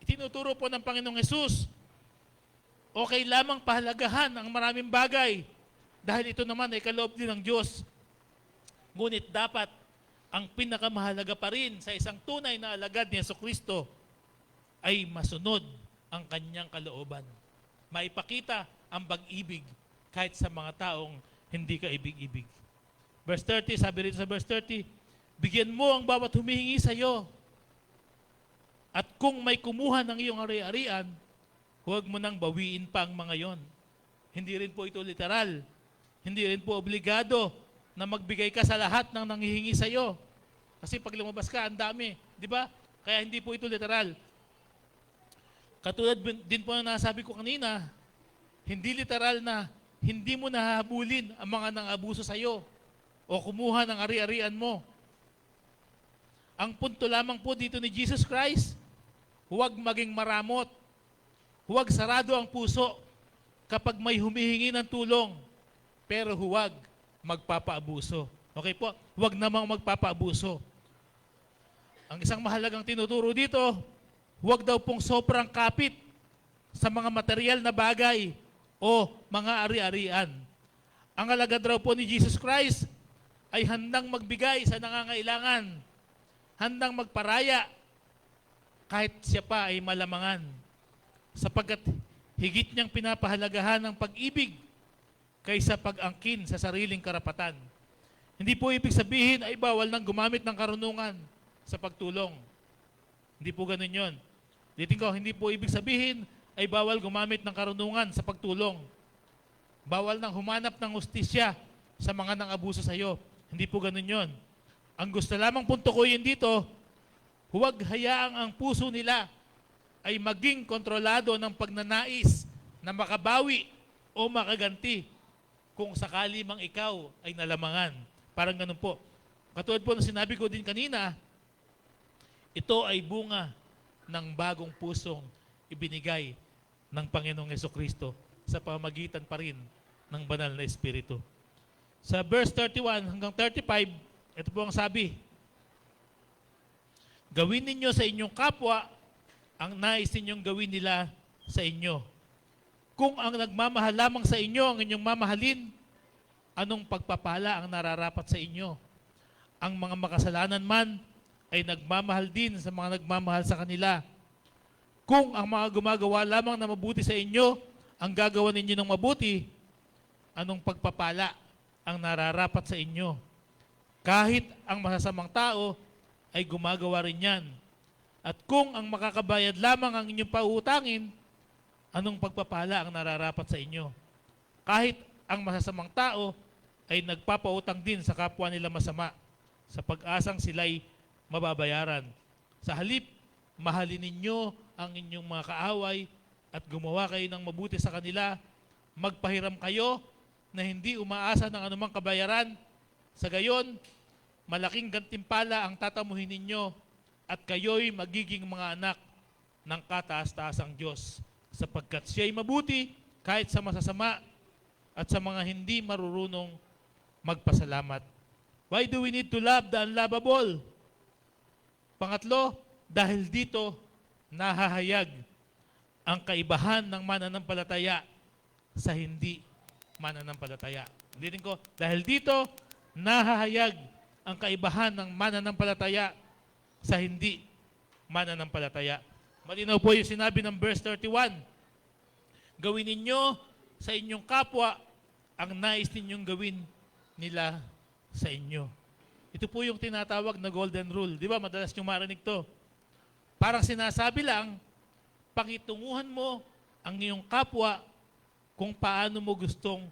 Itinuturo po ng Panginoong Hesus, okay lamang pahalagahan ang maraming bagay dahil ito naman ay kaloob din ng Diyos. Ngunit dapat ang pinakamahalaga pa rin sa isang tunay na alagad ni Jesucristo ay masunod ang kanyang kalooban. Maipakita ang pag-ibig kahit sa mga taong hindi ka ibig-ibig. Verse 30, sabi rito sa verse 30, bigyan mo ang bawat humihingi sa iyo. At kung may kumuha ng iyong ari-arian, huwag mo nang bawiin pa ang mga yon. Hindi rin po ito literal. Hindi rin po obligado na magbigay ka sa lahat ng nanghihingi sa iyo. Kasi pag lumabas ka, ang dami. Di ba? Kaya hindi po ito literal. Katulad din po na nasabi ko kanina, hindi literal na hindi mo nahahabulin ang mga nang-abuso sa iyo o kumuha ng ari-arian mo. Ang punto lamang po dito ni Jesus Christ, huwag maging maramot. Huwag sarado ang puso kapag may humihingi ng tulong, pero huwag magpapaabuso. Okay po? Huwag namang magpapaabuso. Ang isang mahalagang tinuturo dito, huwag daw pong sobrang kapit sa mga material na bagay o mga ari-arian. Ang alagad raw po ni Jesus Christ ay handang magbigay sa nangangailangan, handang magparaya kahit siya pa ay malamangan, sapagkat higit niyang pinapahalagahan ang pag-ibig kaysa pag-angkin sa sariling karapatan. Hindi po ibig sabihin ay bawal nang gumamit ng karunungan sa pagtulong. Hindi po ganun yun. Ditin ko, hindi po ibig sabihin ay bawal gumamit ng karunungan sa pagtulong. Bawal nang humanap ng hustisya sa mga nang-abuso sa iyo. Hindi po ganun yun. Ang gusto lamang punto ko yun dito, huwag hayaang ang puso nila ay maging kontrolado ng pagnanais na makabawi o makaganti kung sakali mang ikaw ay nalamangan. Parang ganun po. Katulad po na sinabi ko din kanina, ito ay bunga ng bagong pusong ibinigay ng Panginoong Jesucristo sa pamamagitan pa rin ng banal na Espiritu. Sa verse 31 hanggang 35, ito po ang sabi, gawin ninyo sa inyong kapwa ang nais ninyong gawin nila sa inyo. Kung ang nagmamahal lamang sa inyo ang inyong mamahalin, anong pagpapala ang nararapat sa inyo? Ang mga makasalanan man ay nagmamahal din sa mga nagmamahal sa kanila. Kung ang mga gumagawa lamang na mabuti sa inyo, ang gagawa ninyo ng mabuti, anong pagpapala ang nararapat sa inyo? Kahit ang masasamang tao ay gumagawa rin yan. At kung ang makakabayad lamang ang inyong pauutangin, anong pagpapala ang nararapat sa inyo? Kahit ang masasamang tao ay nagpapautang din sa kapwa nila masama, sa pag-asang sila'y mababayaran. Sa halip, mahalin ninyo ang inyong mga kaaway at gumawa kayo ng mabuti sa kanila. Magpahiram kayo na hindi umaasa ng anumang kabayaran. Sa gayon, malaking gantimpala ang tatamuhin ninyo at kayo'y magiging mga anak ng kataas-taasang Diyos, sapagkat siya'y mabuti kahit sa masasama at sa mga hindi marurunong magpasalamat. Why do we need to love the unlovable? Pangatlo, dahil dito nahahayag ang kaibahan ng mananampalataya sa hindi mananampalataya. Ulitin ko, dahil dito nahahayag ang kaibahan ng mananampalataya sa hindi mananampalataya. Malinaw po yung sinabi ng verse 31. Gawin ninyo sa inyong kapwa ang nais ninyong gawin nila sa inyo. Ito po yung tinatawag na golden rule. Di ba? Madalas nyo marinig to. Parang sinasabi lang, pakitunguhan mo ang iyong kapwa kung paano mo gustong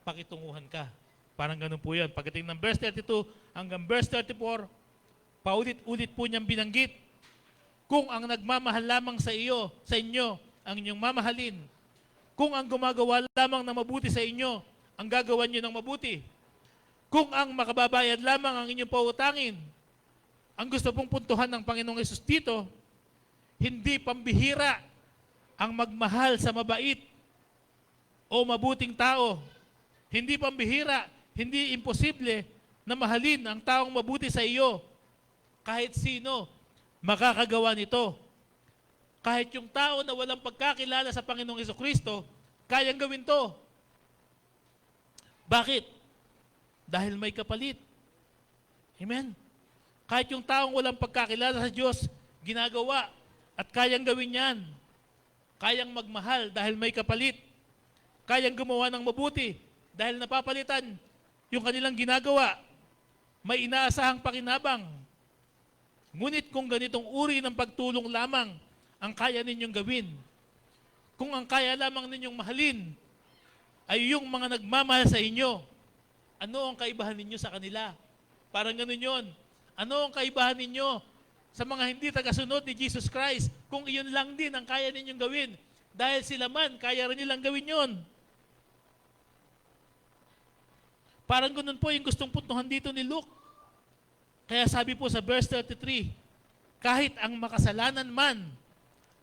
pakitunguhan ka. Parang ganun po yan. Pagdating ng verse 32 hanggang verse 34, paulit-ulit po niyang binanggit. Kung ang nagmamahal lamang sa iyo, sa inyo, ang inyong mamahalin, kung ang gumagawa lamang na mabuti sa inyo, ang gagawan niyo ng mabuti, kung ang makababayad lamang ang inyong pautangin, ang gusto pong puntuhan ng Panginoong Hesus dito, hindi pambihira ang magmahal sa mabait o mabuting tao. Hindi pambihira, hindi imposible na mahalin ang taong mabuti sa iyo. Kahit sino makakagawa nito. Kahit yung tao na walang pagkakilala sa Panginoong Jesucristo, kayang gawin to. Bakit? Dahil may kapalit. Amen? Kahit yung taong walang pagkakilala sa Diyos, ginagawa at kayang gawin yan. Kayang magmahal dahil may kapalit. Kayang gumawa ng mabuti dahil napapalitan yung kanilang ginagawa. May inaasahang pakinabang. Ngunit kung ganitong uri ng pagtulong lamang ang kaya ninyong gawin, kung ang kaya lamang ninyong mahalin ay yung mga nagmamahal sa inyo, ano ang kaibahan ninyo sa kanila? Parang ganun yun. Ano ang kaibahan ninyo sa mga hindi tagasunod ni Jesus Christ kung iyon lang din ang kaya ninyong gawin. Dahil sila man, kaya rin nilang gawin yon. Parang ganun po yung gustong puntuhan dito ni Luke. Kaya sabi po sa verse 33, kahit ang makasalanan man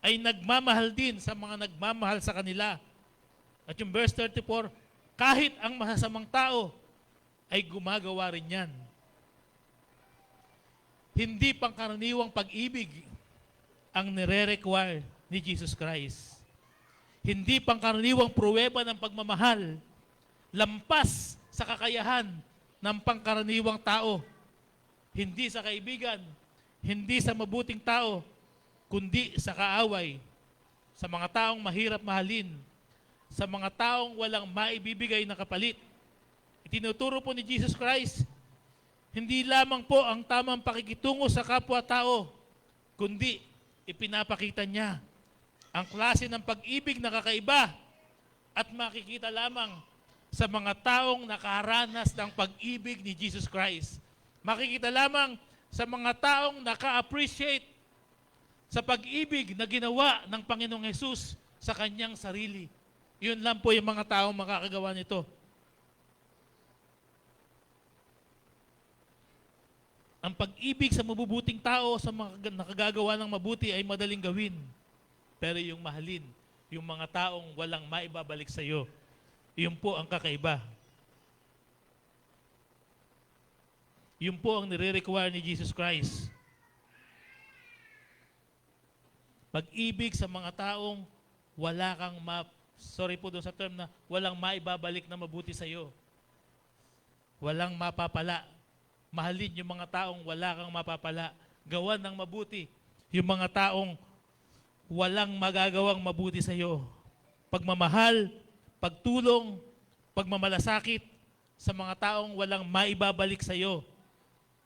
ay nagmamahal din sa mga nagmamahal sa kanila. At yung verse 34, kahit ang masasamang tao ay gumagawa rin yan. Hindi pangkaraniwang pag-ibig ang nire-require ni Jesus Christ. Hindi pangkaraniwang pruweba ng pagmamahal, lampas sa kakayahan ng pangkaraniwang tao. Hindi sa kaibigan, hindi sa mabuting tao, kundi sa kaaway, sa mga taong mahirap mahalin, sa mga taong walang maibibigay na kapalit. Itinuturo po ni Jesus Christ, hindi lamang po ang tamang pakikitungo sa kapwa-tao, kundi ipinapakita niya ang klase ng pag-ibig na kakaiba at makikita lamang sa mga taong nakaranas ng pag-ibig ni Jesus Christ. Makikita lamang sa mga taong naka-appreciate sa pag-ibig na ginawa ng Panginoong Hesus sa kanyang sarili. Yun lang po yung mga taong makakagawa nito. Ang pag-ibig sa mabubuting tao, sa mga nakagagawa ng mabuti ay madaling gawin. Pero yung mahalin, yung mga taong walang maibabalik sa iyo, yun po ang kakaiba. Yun po ang nire-require ni Jesus Christ. Pag-ibig sa mga taong wala kang sorry po doon sa term na walang maibabalik na mabuti sa iyo. Walang mapapala. Mahalin yung mga taong wala kang mapapala. Gawan ng mabuti yung mga taong walang magagawang mabuti sa iyo. Pagmamahal, pagtulong, pagmamalasakit sa mga taong walang maibabalik sa iyo.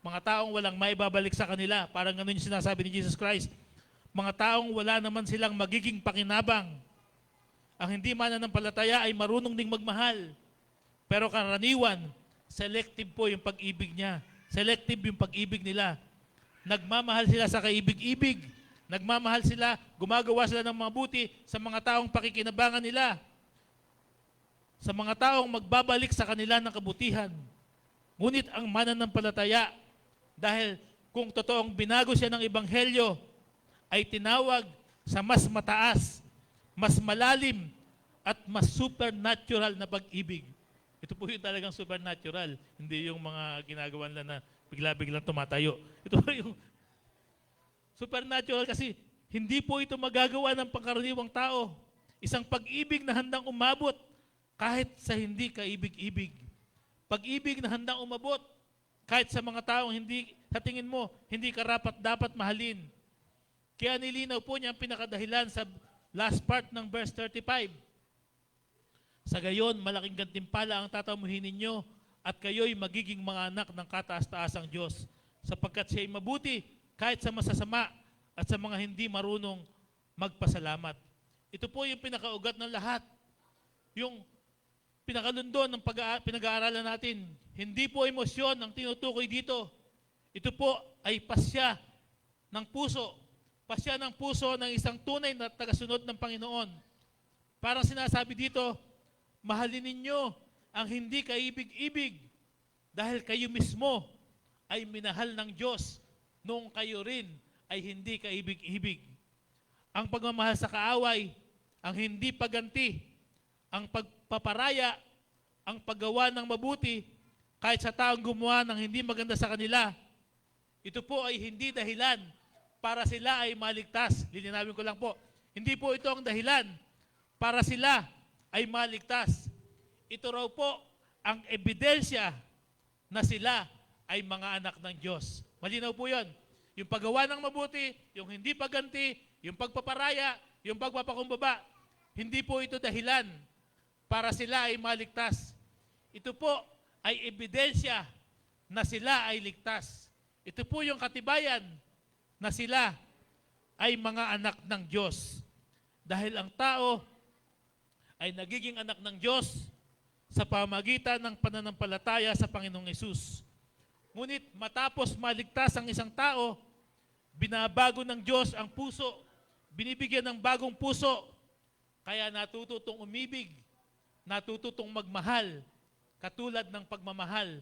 Mga taong walang maibabalik sa kanila. Parang ganun yung sinasabi ni Jesus Christ. Mga taong wala naman silang magiging pakinabang. Ang hindi mananampalataya ay marunong ding magmahal. Pero karaniwan, selective po yung pag-ibig niya. Selective yung pag-ibig nila. Nagmamahal sila sa kaibig-ibig. Nagmamahal sila, gumagawa sila ng mabuti sa mga taong pakikinabangan nila. Sa mga taong magbabalik sa kanila ng kabutihan. Ngunit ang mananampalataya, dahil kung totoong binago siya ng ebanghelyo, ay tinawag sa mas mataas, mas malalim, at mas supernatural na pag-ibig. Ito po yung talagang supernatural, hindi yung mga ginagawa nila na bigla-biglang tumatayo. Ito po yung supernatural kasi hindi po ito magagawa ng pangkaraniwang tao. Isang pag-ibig na handang umabot kahit sa hindi kaibig-ibig. Pag-ibig na handang umabot kahit sa mga taong hindi, sa tingin mo, hindi karapat-dapat mahalin. Kaya nilinaw po niya ang pinakadahilan sa last part ng verse 35. Sa gayon, malaking gantimpala ang tatamuhin ninyo at kayo'y magiging mga anak ng kataas-taasang Diyos sapagkat siya'y mabuti kahit sa masasama at sa mga hindi marunong magpasalamat. Ito po yung pinakaugat ng lahat. Yung pinakalundon ng pinag-aaralan natin. Hindi po emosyon ang tinutukoy dito. Ito po ay pasya ng puso. Pasya ng puso ng isang tunay na tagasunod ng Panginoon. Parang sinasabi dito, mahalin ninyo ang hindi kaibig-ibig dahil kayo mismo ay minahal ng Diyos nung kayo rin ay hindi kaibig-ibig. Ang pagmamahal sa kaaway, ang hindi pagganti, ang pagpaparaya, ang paggawa ng mabuti kahit sa taong gumawa ng hindi maganda sa kanila. Ito po ay hindi dahilan para sila ay maligtas. Lilinawin ko lang po. Hindi po ito ang dahilan para sila ay maligtas. Ito raw po ang ebidensya na sila ay mga anak ng Diyos. Malinaw po yun. Yung paggawa ng mabuti, yung hindi pagganti, yung pagpaparaya, yung pagpapakumbaba, hindi po ito dahilan para sila ay maligtas. Ito po ay ebidensya na sila ay ligtas. Ito po yung katibayan na sila ay mga anak ng Diyos. Dahil ang tao ay nagiging anak ng Diyos sa pamagitan ng pananampalataya sa Panginoong Hesus. Ngunit matapos maligtas ang isang tao, binabago ng Diyos ang puso, binibigyan ng bagong puso, kaya natututong umibig, natututong magmahal, katulad ng pagmamahal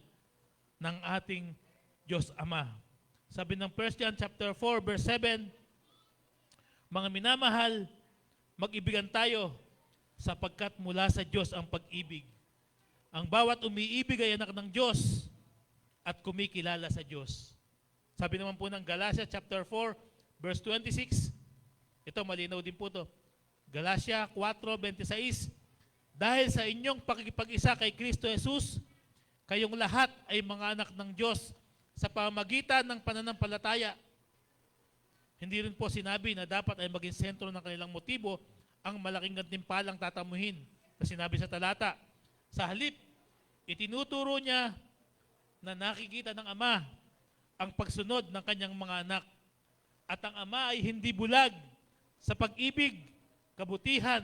ng ating Diyos Ama. Sabi ng 1 John chapter 4 verse 7, mga minamahal, mag-ibigan tayo sapagkat mula sa Diyos ang pag-ibig. Ang bawat umiibig ay anak ng Diyos at kumikilala sa Diyos. Sabi naman po ng Galatia chapter 4 verse 26, ito malinaw din po to. Galatia 4:26, dahil sa inyong pakikipag-isa kay Kristo Jesus, kayong lahat ay mga anak ng Diyos sa pamamagitan ng pananampalataya. Hindi rin po sinabi na dapat ay maging sentro ng kanilang motibo ang malaking gantimpalang tatamuhin na sinabi sa talata. Sa halip, itinuturo niya na nakikita ng Ama ang pagsunod ng kanyang mga anak. At ang Ama ay hindi bulag sa pag-ibig, kabutihan,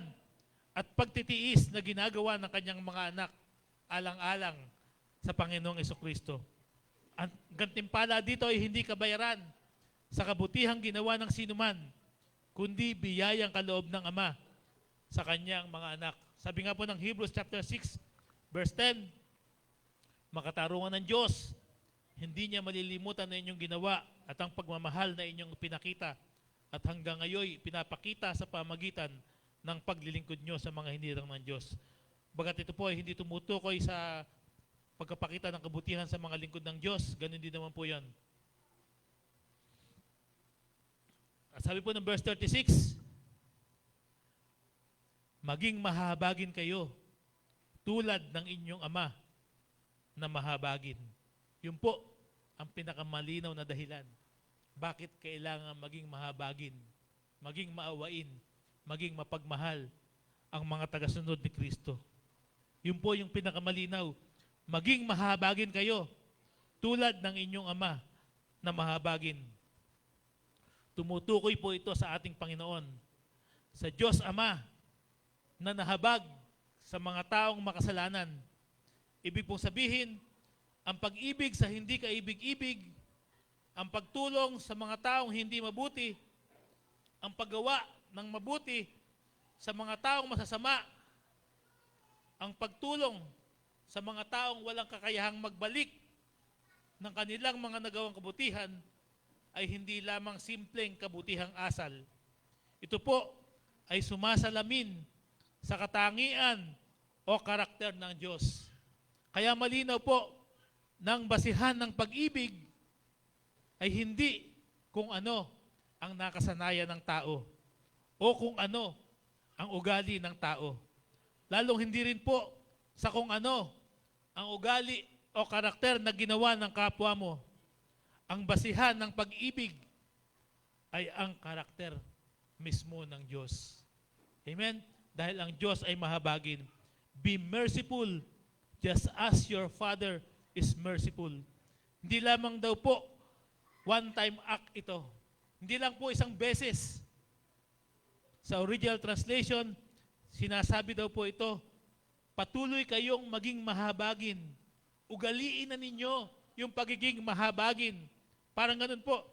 at pagtitiis na ginagawa ng kanyang mga anak alang-alang sa Panginoong Jesucristo. Ang gantimpala dito ay hindi kabayaran sa kabutihang ginawa ng sinuman, kundi biyayang kaloob ng Ama sa kanyang mga anak. Sabi nga po ng Hebrews chapter 6, verse 10, makatarungan ng Diyos, hindi niya malilimutan na inyong ginawa at ang pagmamahal na inyong pinakita at hanggang ngayon pinapakita sa pamagitan ng paglilingkod nyo sa mga hinirang ng Diyos. Bagat ito po ay hindi tumutukoy sa pagkapakita ng kabutihan sa mga lingkod ng Diyos, ganun din naman po yan. At sabi po ng verse 36, maging mahabagin kayo tulad ng inyong Ama na mahabagin. Yun po ang pinakamalinaw na dahilan. Bakit kailangan maging mahabagin, maging maawain, maging mapagmahal ang mga tagasunod ni Kristo. Yun po yung pinakamalinaw. Maging mahabagin kayo tulad ng inyong Ama na mahabagin. Tumutukoy po ito sa ating Panginoon, sa Diyos Ama na nahabag sa mga taong makasalanan. Ibig pong sabihin, ang pag-ibig sa hindi kaibig-ibig, ang pagtulong sa mga taong hindi mabuti, ang paggawa ng mabuti sa mga taong masasama, ang pagtulong sa mga taong walang kakayahang magbalik ng kanilang mga nagawang kabutihan ay hindi lamang simpleng kabutihang asal. Ito po ay sumasalamin sa katangian o karakter ng Diyos. Kaya malinaw po ng basihan ng pag-ibig ay hindi kung ano ang nakasanayan ng tao o kung ano ang ugali ng tao. Lalong hindi rin po sa kung ano ang ugali o karakter na ginawa ng kapwa mo. Ang basihan ng pag-ibig ay ang karakter mismo ng Diyos. Amen? Dahil ang Diyos ay mahabagin. Be merciful just as your Father is merciful. Hindi lamang daw po one-time act ito. Hindi lang po isang beses. Sa original translation, sinasabi daw po ito, patuloy kayong maging mahabagin. Ugaliin na ninyo yung pagiging mahabagin. Parang ganun po.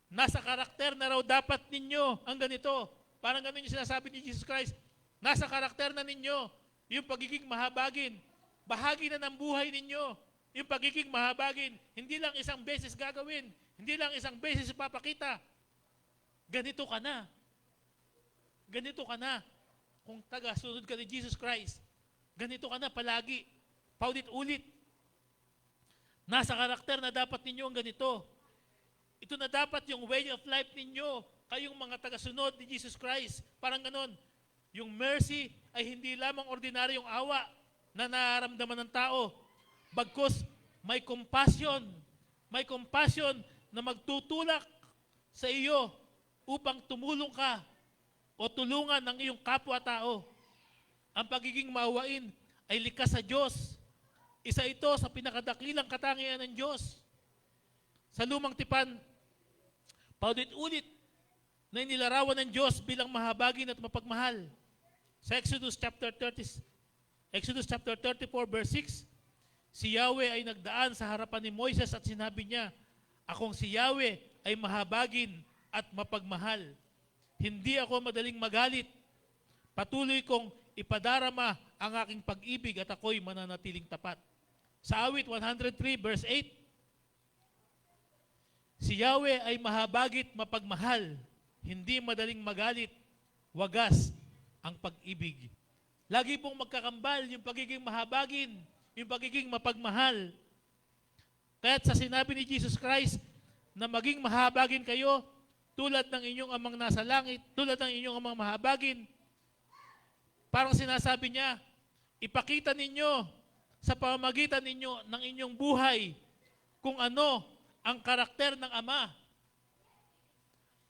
Nasa karakter na raw dapat ninyo ang ganito. Parang ganun yung sinasabi ni Jesus Christ. Nasa karakter na ninyo yung pagiging mahabagin. Bahagi na ng buhay ninyo yung pagiging mahabagin. Hindi lang isang beses gagawin. Hindi lang isang beses ipapakita. Ganito ka na. Ganito ka na. Kung taga-sunod ka ni Jesus Christ, ganito ka na palagi. Paulit-ulit. Nasa karakter na dapat ninyo ang ganito. Ito na dapat yung way of life ninyo, kayong mga taga-sunod ni Jesus Christ. Parang ganon. Yung mercy ay hindi lamang ordinaryong awa na nararamdaman ng tao. Bagkus may compassion. May compassion na magtutulak sa iyo upang tumulong ka o tulungan ng iyong kapwa-tao. Ang pagiging maawain ay likas sa Diyos. Isa ito sa pinakadakilang katangian ng Diyos. Sa lumang tipan, paulit-ulit na inilarawan ng Diyos bilang mahabagin at mapagmahal. Sa Exodus chapter 34 verse 6, si Yahweh ay nagdaan sa harapan ni Moises at sinabi niya, akong si Yahweh ay mahabagin at mapagmahal. Hindi ako madaling magalit. Patuloy kong ipadarama ang aking pag-ibig at ako'y mananatiling tapat. Sa awit 103 verse 8, si Yahweh ay mahabagit mapagmahal, hindi madaling magalit, wagas ang pag-ibig. Lagi pong magkakambal yung pagiging mahabagin, yung pagiging mapagmahal. Kaya't sa sinabi ni Jesus Christ na maging mahabagin kayo tulad ng inyong amang nasa langit, tulad ng inyong amang mahabagin, parang sinasabi niya, ipakita ninyo sa pamamagitan ninyo ng inyong buhay kung ano ang karakter ng Ama.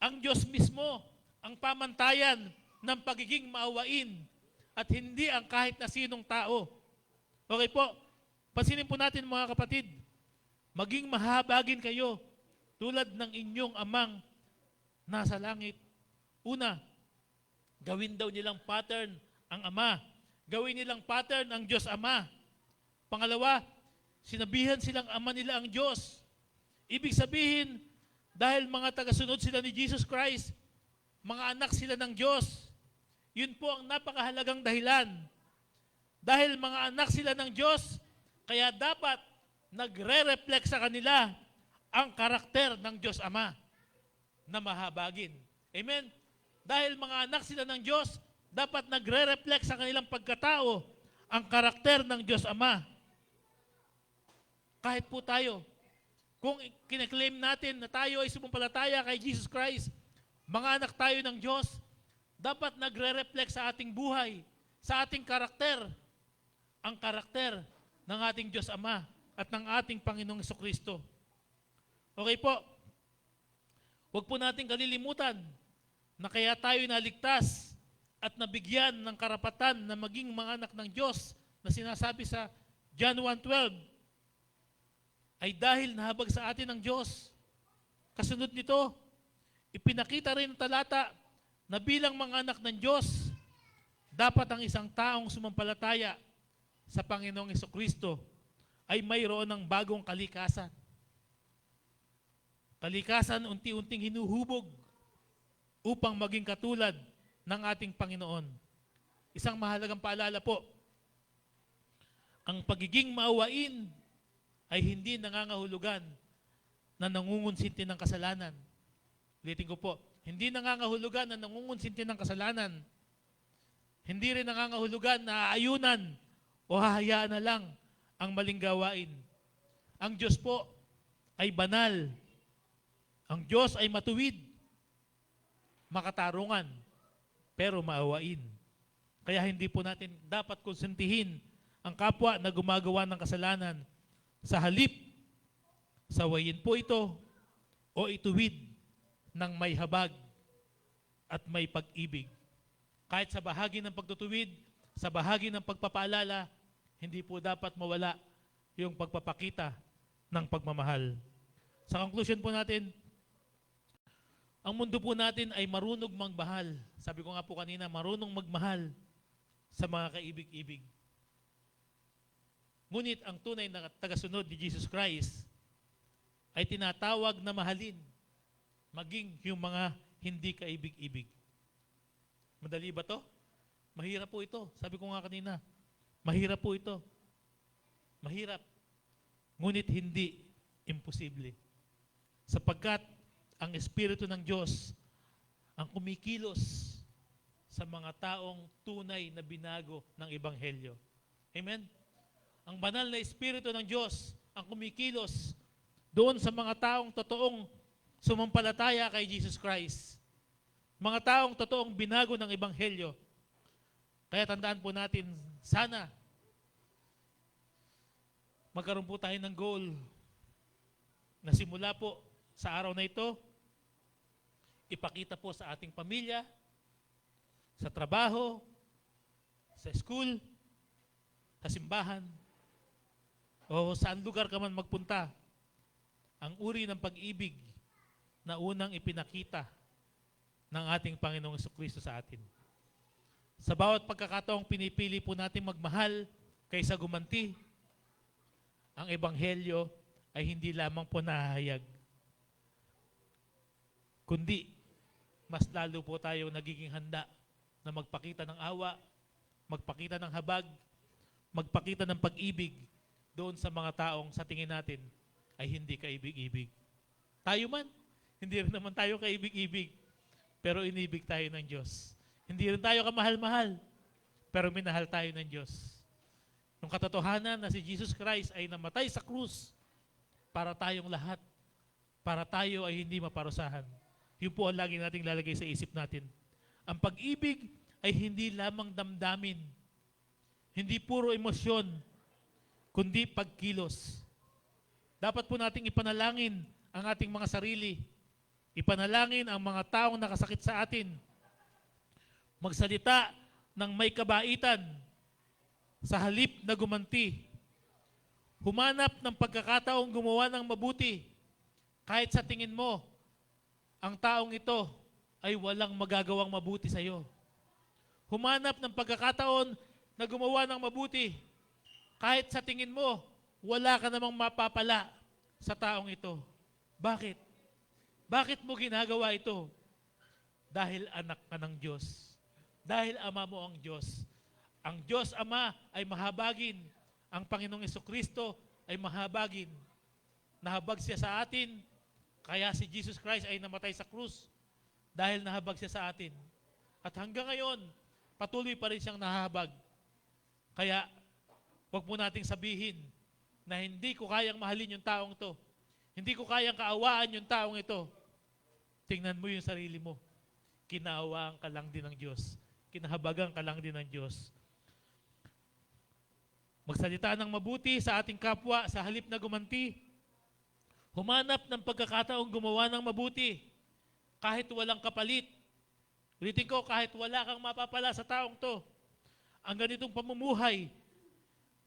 Ang Diyos mismo, ang pamantayan ng pagiging maawain at hindi ang kahit na sinong tao. Okay po, pansinin po natin mga kapatid, maging mahabagin kayo tulad ng inyong amang nasa langit. Una, gawin daw nilang pattern ang Ama. Gawin nilang pattern ang Diyos Ama. Pangalawa, sinabihan silang Ama nila ang Diyos. Ibig sabihin, dahil mga tagasunod sila ni Jesus Christ, mga anak sila ng Diyos. Yun po ang napakahalagang dahilan. Dahil mga anak sila ng Diyos, kaya dapat nagre-reflect sa kanila ang karakter ng Diyos Ama na mahabagin. Amen? Dahil mga anak sila ng Diyos, dapat nagre-reflect sa kanilang pagkatao ang karakter ng Diyos Ama. Kahit po tayo, kung kinaklaim natin na tayo ay sumampalataya kay Jesus Christ, mga anak tayo ng Diyos, dapat nagre-reflect sa ating buhay, sa ating karakter, ang karakter ng ating Diyos Ama at ng ating Panginoong Jesucristo. Okay po, huwag po natin kalilimutan na kaya tayo naligtas at nabigyan ng karapatan na maging mga anak ng Diyos na sinasabi sa John 1:12 ay dahil nahabag sa atin ng Diyos. Kasunod nito, ipinakita rin ng talata na bilang mga anak ng Diyos, dapat ang isang taong sumampalataya sa Panginoong Jesucristo ay mayroon ng bagong kalikasan. Kalikasan unti-unting hinuhubog upang maging katulad ng ating Panginoon. Isang mahalagang paalala po, ang pagiging maawain ay hindi nangangahulugan na nangungunsinti ng kasalanan. Ulitin ko po, hindi nangangahulugan na nangungunsinti ng kasalanan. Hindi rin nangangahulugan na aayunan o hahayaan na lang ang maling gawain. Ang Diyos po ay banal. Ang Diyos ay matuwid, makatarungan, pero maawain. Kaya hindi po natin dapat konsentihin ang kapwa na gumagawa ng kasalanan. Sa halip, sawayin po ito o ituwid ng may habag at may pag-ibig. Kahit sa bahagi ng pagtutuwid, sa bahagi ng pagpapaalala, hindi po dapat mawala yung pagpapakita ng pagmamahal. Sa conclusion po natin, ang mundo po natin ay marunong magmahal. Sabi ko nga po kanina, marunong magmahal sa mga kaibig-ibig. Ngunit ang tunay na tagasunod ni Jesus Christ ay tinatawag na mahalin, maging yung mga hindi kaibig-ibig. Madali ba to? Mahirap po ito. Sabi ko nga kanina, mahirap po ito. Mahirap. Ngunit hindi imposible. Sapagkat ang Espiritu ng Diyos ang kumikilos sa mga taong tunay na binago ng Ebanghelyo. Amen? Ang banal na Espiritu ng Diyos ang kumikilos doon sa mga taong totoong sumampalataya kay Jesus Christ. Mga taong totoong binago ng Ebanghelyo. Kaya tandaan po natin, sana magkaroon po tayo ng goal na simula po sa araw na ito, ipakita po sa ating pamilya, sa trabaho, sa school, sa simbahan, o saan lugar ka man magpunta, ang uri ng pag-ibig na unang ipinakita ng ating Panginoong Jesucristo sa atin. Sa bawat pagkakataong pinipili po natin magmahal kaysa gumanti, ang Ebanghelyo ay hindi lamang po nahahayag, kundi mas lalo po tayo nagiging handa na magpakita ng awa, magpakita ng habag, magpakita ng pag-ibig doon sa mga taong sa tingin natin ay hindi kaibig-ibig. Tayo man, hindi rin naman tayo kaibig-ibig, pero inibig tayo ng Diyos. Hindi rin tayo kamahal-mahal, pero minahal tayo ng Diyos. Yung katotohanan na si Jesus Christ ay namatay sa krus para tayong lahat, para tayo ay hindi maparusahan. Yun po ang lagi nating lalagay sa isip natin. Ang pag-ibig ay hindi lamang damdamin, hindi puro emosyon, kundi pagkilos. Dapat po nating ipanalangin ang ating mga sarili, ipanalangin ang mga taong nakasakit sa atin, magsalita ng may kabaitan sa halip na gumanti, humanap ng pagkakataong gumawa ng mabuti kahit sa tingin mo ang taong ito ay walang magagawang mabuti sa iyo. Humanap ng pagkakataon na gumawa ng mabuti kahit sa tingin mo wala ka namang mapapala sa taong ito. Bakit? Bakit mo ginagawa ito? Dahil anak ka ng Diyos. Dahil ama mo ang Diyos. Ang Diyos Ama ay mahabagin. Ang Panginoong Jesucristo ay mahabagin. Nahabag siya sa atin, kaya si Jesus Christ ay namatay sa krus dahil nahabag siya sa atin. At hanggang ngayon, patuloy pa rin siyang nahabag. Kaya, huwag po nating sabihin na hindi ko kayang mahalin yung taong to. Hindi ko kayang kaawaan yung taong ito. Tingnan mo yung sarili mo. Kinaawaan ka lang din ng Diyos. Kinahabagan ka lang din ng Diyos. Magsalita ng mabuti sa ating kapwa sa halip na gumanti. Humanap ng pagkakataong gumawa ng mabuti kahit walang kapalit. Ulitin ko, kahit wala kang mapapala sa taong to. Ang ganitong pamumuhay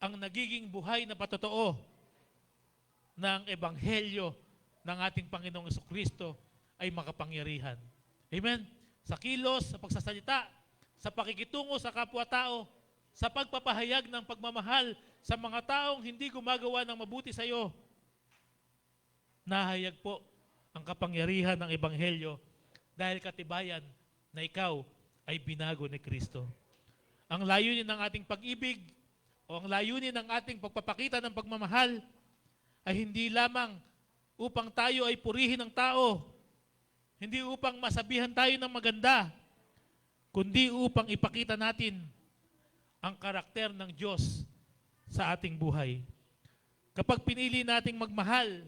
ang nagiging buhay na patotoo ng ebanghelyo ng ating Panginoong Jesucristo ay makapangyarihan. Amen? Sa kilos, sa pagsasalita, sa pakikitungo sa kapwa-tao, sa pagpapahayag ng pagmamahal sa mga taong hindi gumagawa ng mabuti sa iyo, nahayag po ang kapangyarihan ng ebanghelyo dahil katibayan na ikaw ay binago ni Kristo. Ang layunin ng ating pag-ibig o ang layunin ng ating pagpapakita ng pagmamahal ay hindi lamang upang tayo ay purihin ng tao, hindi upang masabihan tayo ng maganda, kundi upang ipakita natin ang karakter ng Diyos sa ating buhay. Kapag pinili nating magmahal,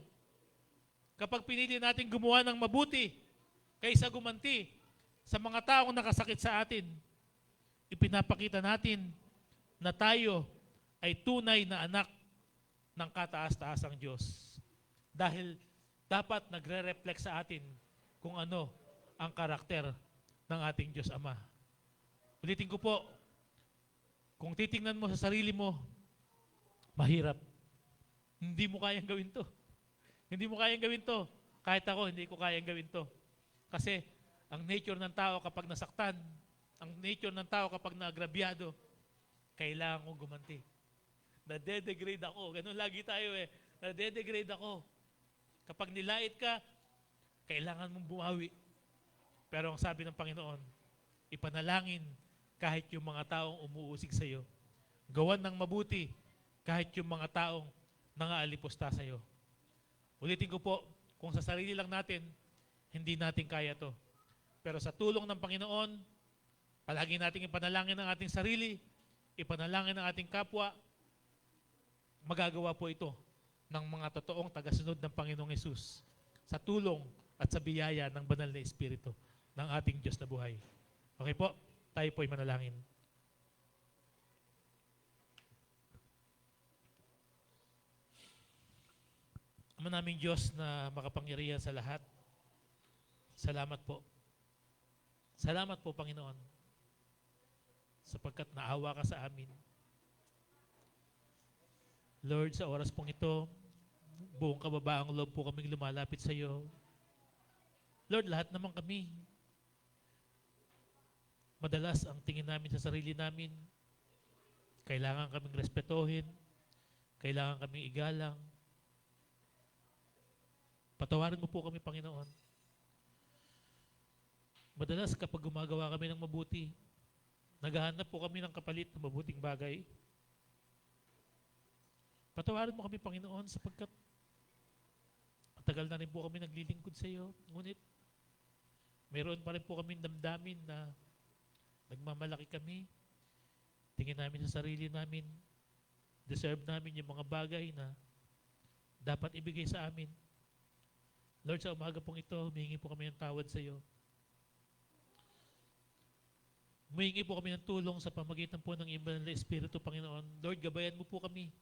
kapag pinili nating gumawa ng mabuti kaysa gumanti sa mga taong nakasakit sa atin, ipinapakita natin na tayo ay tunay na anak ng kataas-taasang Diyos. Dahil dapat nagre-reflect sa atin kung ano ang karakter ng ating Diyos Ama. Ulitin ko po, kung titingnan mo sa sarili mo, mahirap. Hindi mo kayang gawin to. Hindi mo kayang gawin to. Kahit ako, hindi ko kayang gawin to. Kasi ang nature ng tao kapag nasaktan, ang nature ng tao kapag naagrabyado, kailangan kong gumanti. Nade-degrade ako. Ganun lagi tayo eh. Nade-degrade ako. Kapag nilait ka, kailangan mong bumawi. Pero ang sabi ng Panginoon, ipanalangin kahit yung mga taong umuusig sa iyo. Gawan ng mabuti kahit yung mga taong nangaalipusta sa iyo. Ulitin ko po, kung sa sarili lang natin, hindi natin kaya to. Pero sa tulong ng Panginoon, palagi nating ipanalangin ang ating sarili, ipanalangin ang ating kapwa, magagawa po ito ng mga totoong tagasunod ng Panginoong Hesus sa tulong at sa biyaya ng banal na Espiritu ng ating Diyos na buhay. Okay po? Tayo po'y manalangin. Ama naming Diyos na makapangyarihan sa lahat, salamat po. Salamat po, Panginoon, sapagkat naawa ka sa amin. Lord, sa oras pong ito, buong kababaang loob po kaming lumalapit sa iyo. Lord, lahat naman kami, madalas ang tingin namin sa sarili namin, kailangan kaming respetohin, kailangan kaming igalang. Patawarin mo po kami, Panginoon. Madalas kapag gumagawa kami ng mabuti, naghahanap po kami ng kapalit ng mabuting bagay. Patawarin mo kami, Panginoon, sapagkat matagal na rin po kami naglilingkod sa iyo. Ngunit, mayroon pa rin po kami damdamin na nagmamalaki kami. Tingin namin sa sarili namin, deserve namin yung mga bagay na dapat ibigay sa amin. Lord, sa umaga pong ito, humingi po kami ng tawad sa iyo. Humingi po kami ng tulong sa pamagitan po ng Banal na Espiritu, Panginoon. Lord, gabayan mo po kami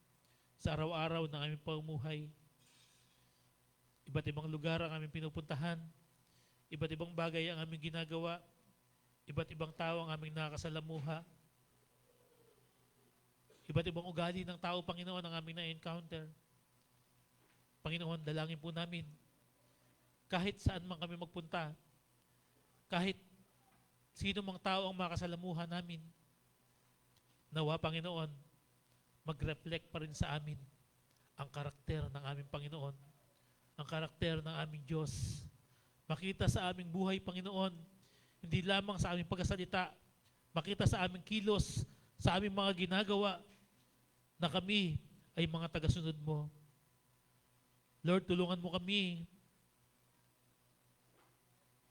sa araw-araw ng aming pamumuhay. Iba't ibang lugar ang aming pinupuntahan. Iba't ibang bagay ang aming ginagawa. Iba't ibang tao ang aming nakakasalamuha. Iba't ibang ugali ng tao, Panginoon, ang aming na-encounter. Panginoon, dalangin po namin, kahit saan man kami magpunta, kahit sino mang tao ang makasalamuha namin, nawa, Panginoon, mag-reflect pa rin sa amin ang karakter ng aming Panginoon, ang karakter ng aming Diyos. Makita sa aming buhay, Panginoon, hindi lamang sa aming pagkasalita, makita sa aming kilos, sa aming mga ginagawa, na kami ay mga tagasunod mo. Lord, tulungan mo kami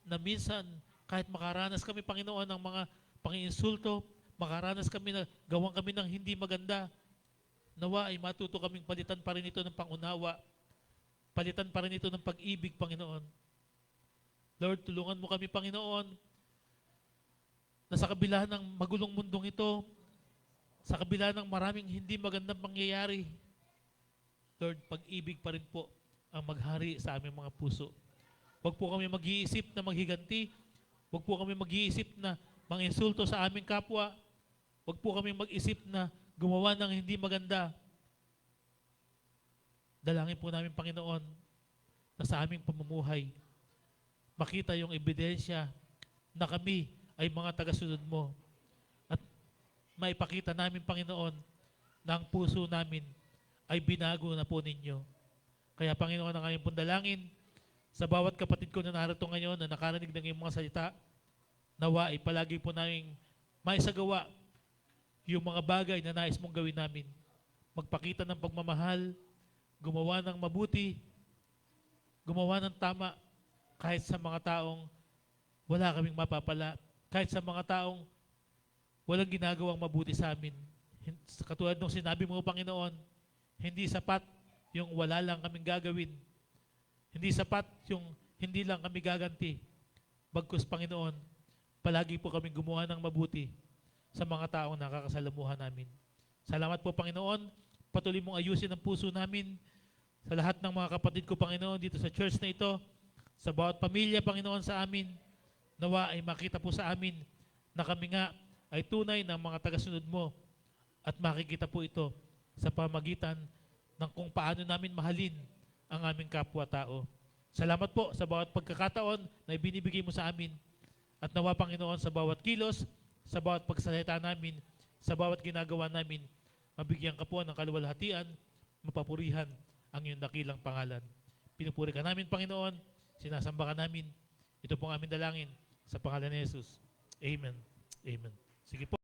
na minsan, kahit makaranas kami, Panginoon, ng mga panginsulto, makaranas kami na gawang kami ng hindi maganda, nawa ay matuto kaming palitan pa rin ito ng pangunawa, palitan pa rin ito ng pag-ibig, Panginoon. Lord, tulungan mo kami, Panginoon, na sa kabila ng magulong mundong ito, sa kabila ng maraming hindi magandang pangyayari, Lord, pag-ibig pa rin po ang maghari sa aming mga puso. Huwag po kami mag-iisip na maghiganti. Huwag po kami mag-iisip na manginsulto sa aming kapwa. Huwag po kami mag-isip na gumawa ng hindi maganda. Dalangin po namin, Panginoon, na sa aming pamumuhay, makita yung ebidensya na kami ay mga tagasunod mo. At maipakita namin, Panginoon, na ang puso namin ay binago na po ninyo. Kaya, Panginoon, ang aming pong dalangin sa bawat kapatid ko na narito ngayon na nakarinig ng iyong mga salita, nawa ay palagi po namin maisagawa yung mga bagay na nais mong gawin namin. Magpakita ng pagmamahal, gumawa ng mabuti, gumawa ng tama, kahit sa mga taong wala kaming mapapala, kahit sa mga taong walang ginagawang mabuti sa amin. Katulad ng sinabi mo, Panginoon, hindi sapat yung wala lang kaming gagawin. Hindi sapat yung hindi lang kami gaganti. Bagkus, Panginoon, palagi po kaming gumawa ng mabuti sa mga taong nakakasalamuhan namin. Salamat po, Panginoon. Patuloy mong ayusin ang puso namin sa lahat ng mga kapatid ko, Panginoon, dito sa church na ito, sa bawat pamilya, Panginoon, sa amin. Nawa ay makita po sa amin na kami nga ay tunay ng mga tagasunod mo at makikita po ito sa pamagitan ng kung paano namin mahalin ang aming kapwa-tao. Salamat po sa bawat pagkakataon na ibinibigay mo sa amin at nawa, Panginoon, sa bawat kilos, sa bawat pagsalita namin, sa bawat ginagawa namin, mabigyan ka po ng kaluwalhatian, mapapurihan ang iyong dakilang pangalan. Pinupuri ka namin, Panginoon, sinasamba ka namin. Ito pong aming dalangin sa pangalan ni Jesus. Amen. Amen. Sige po.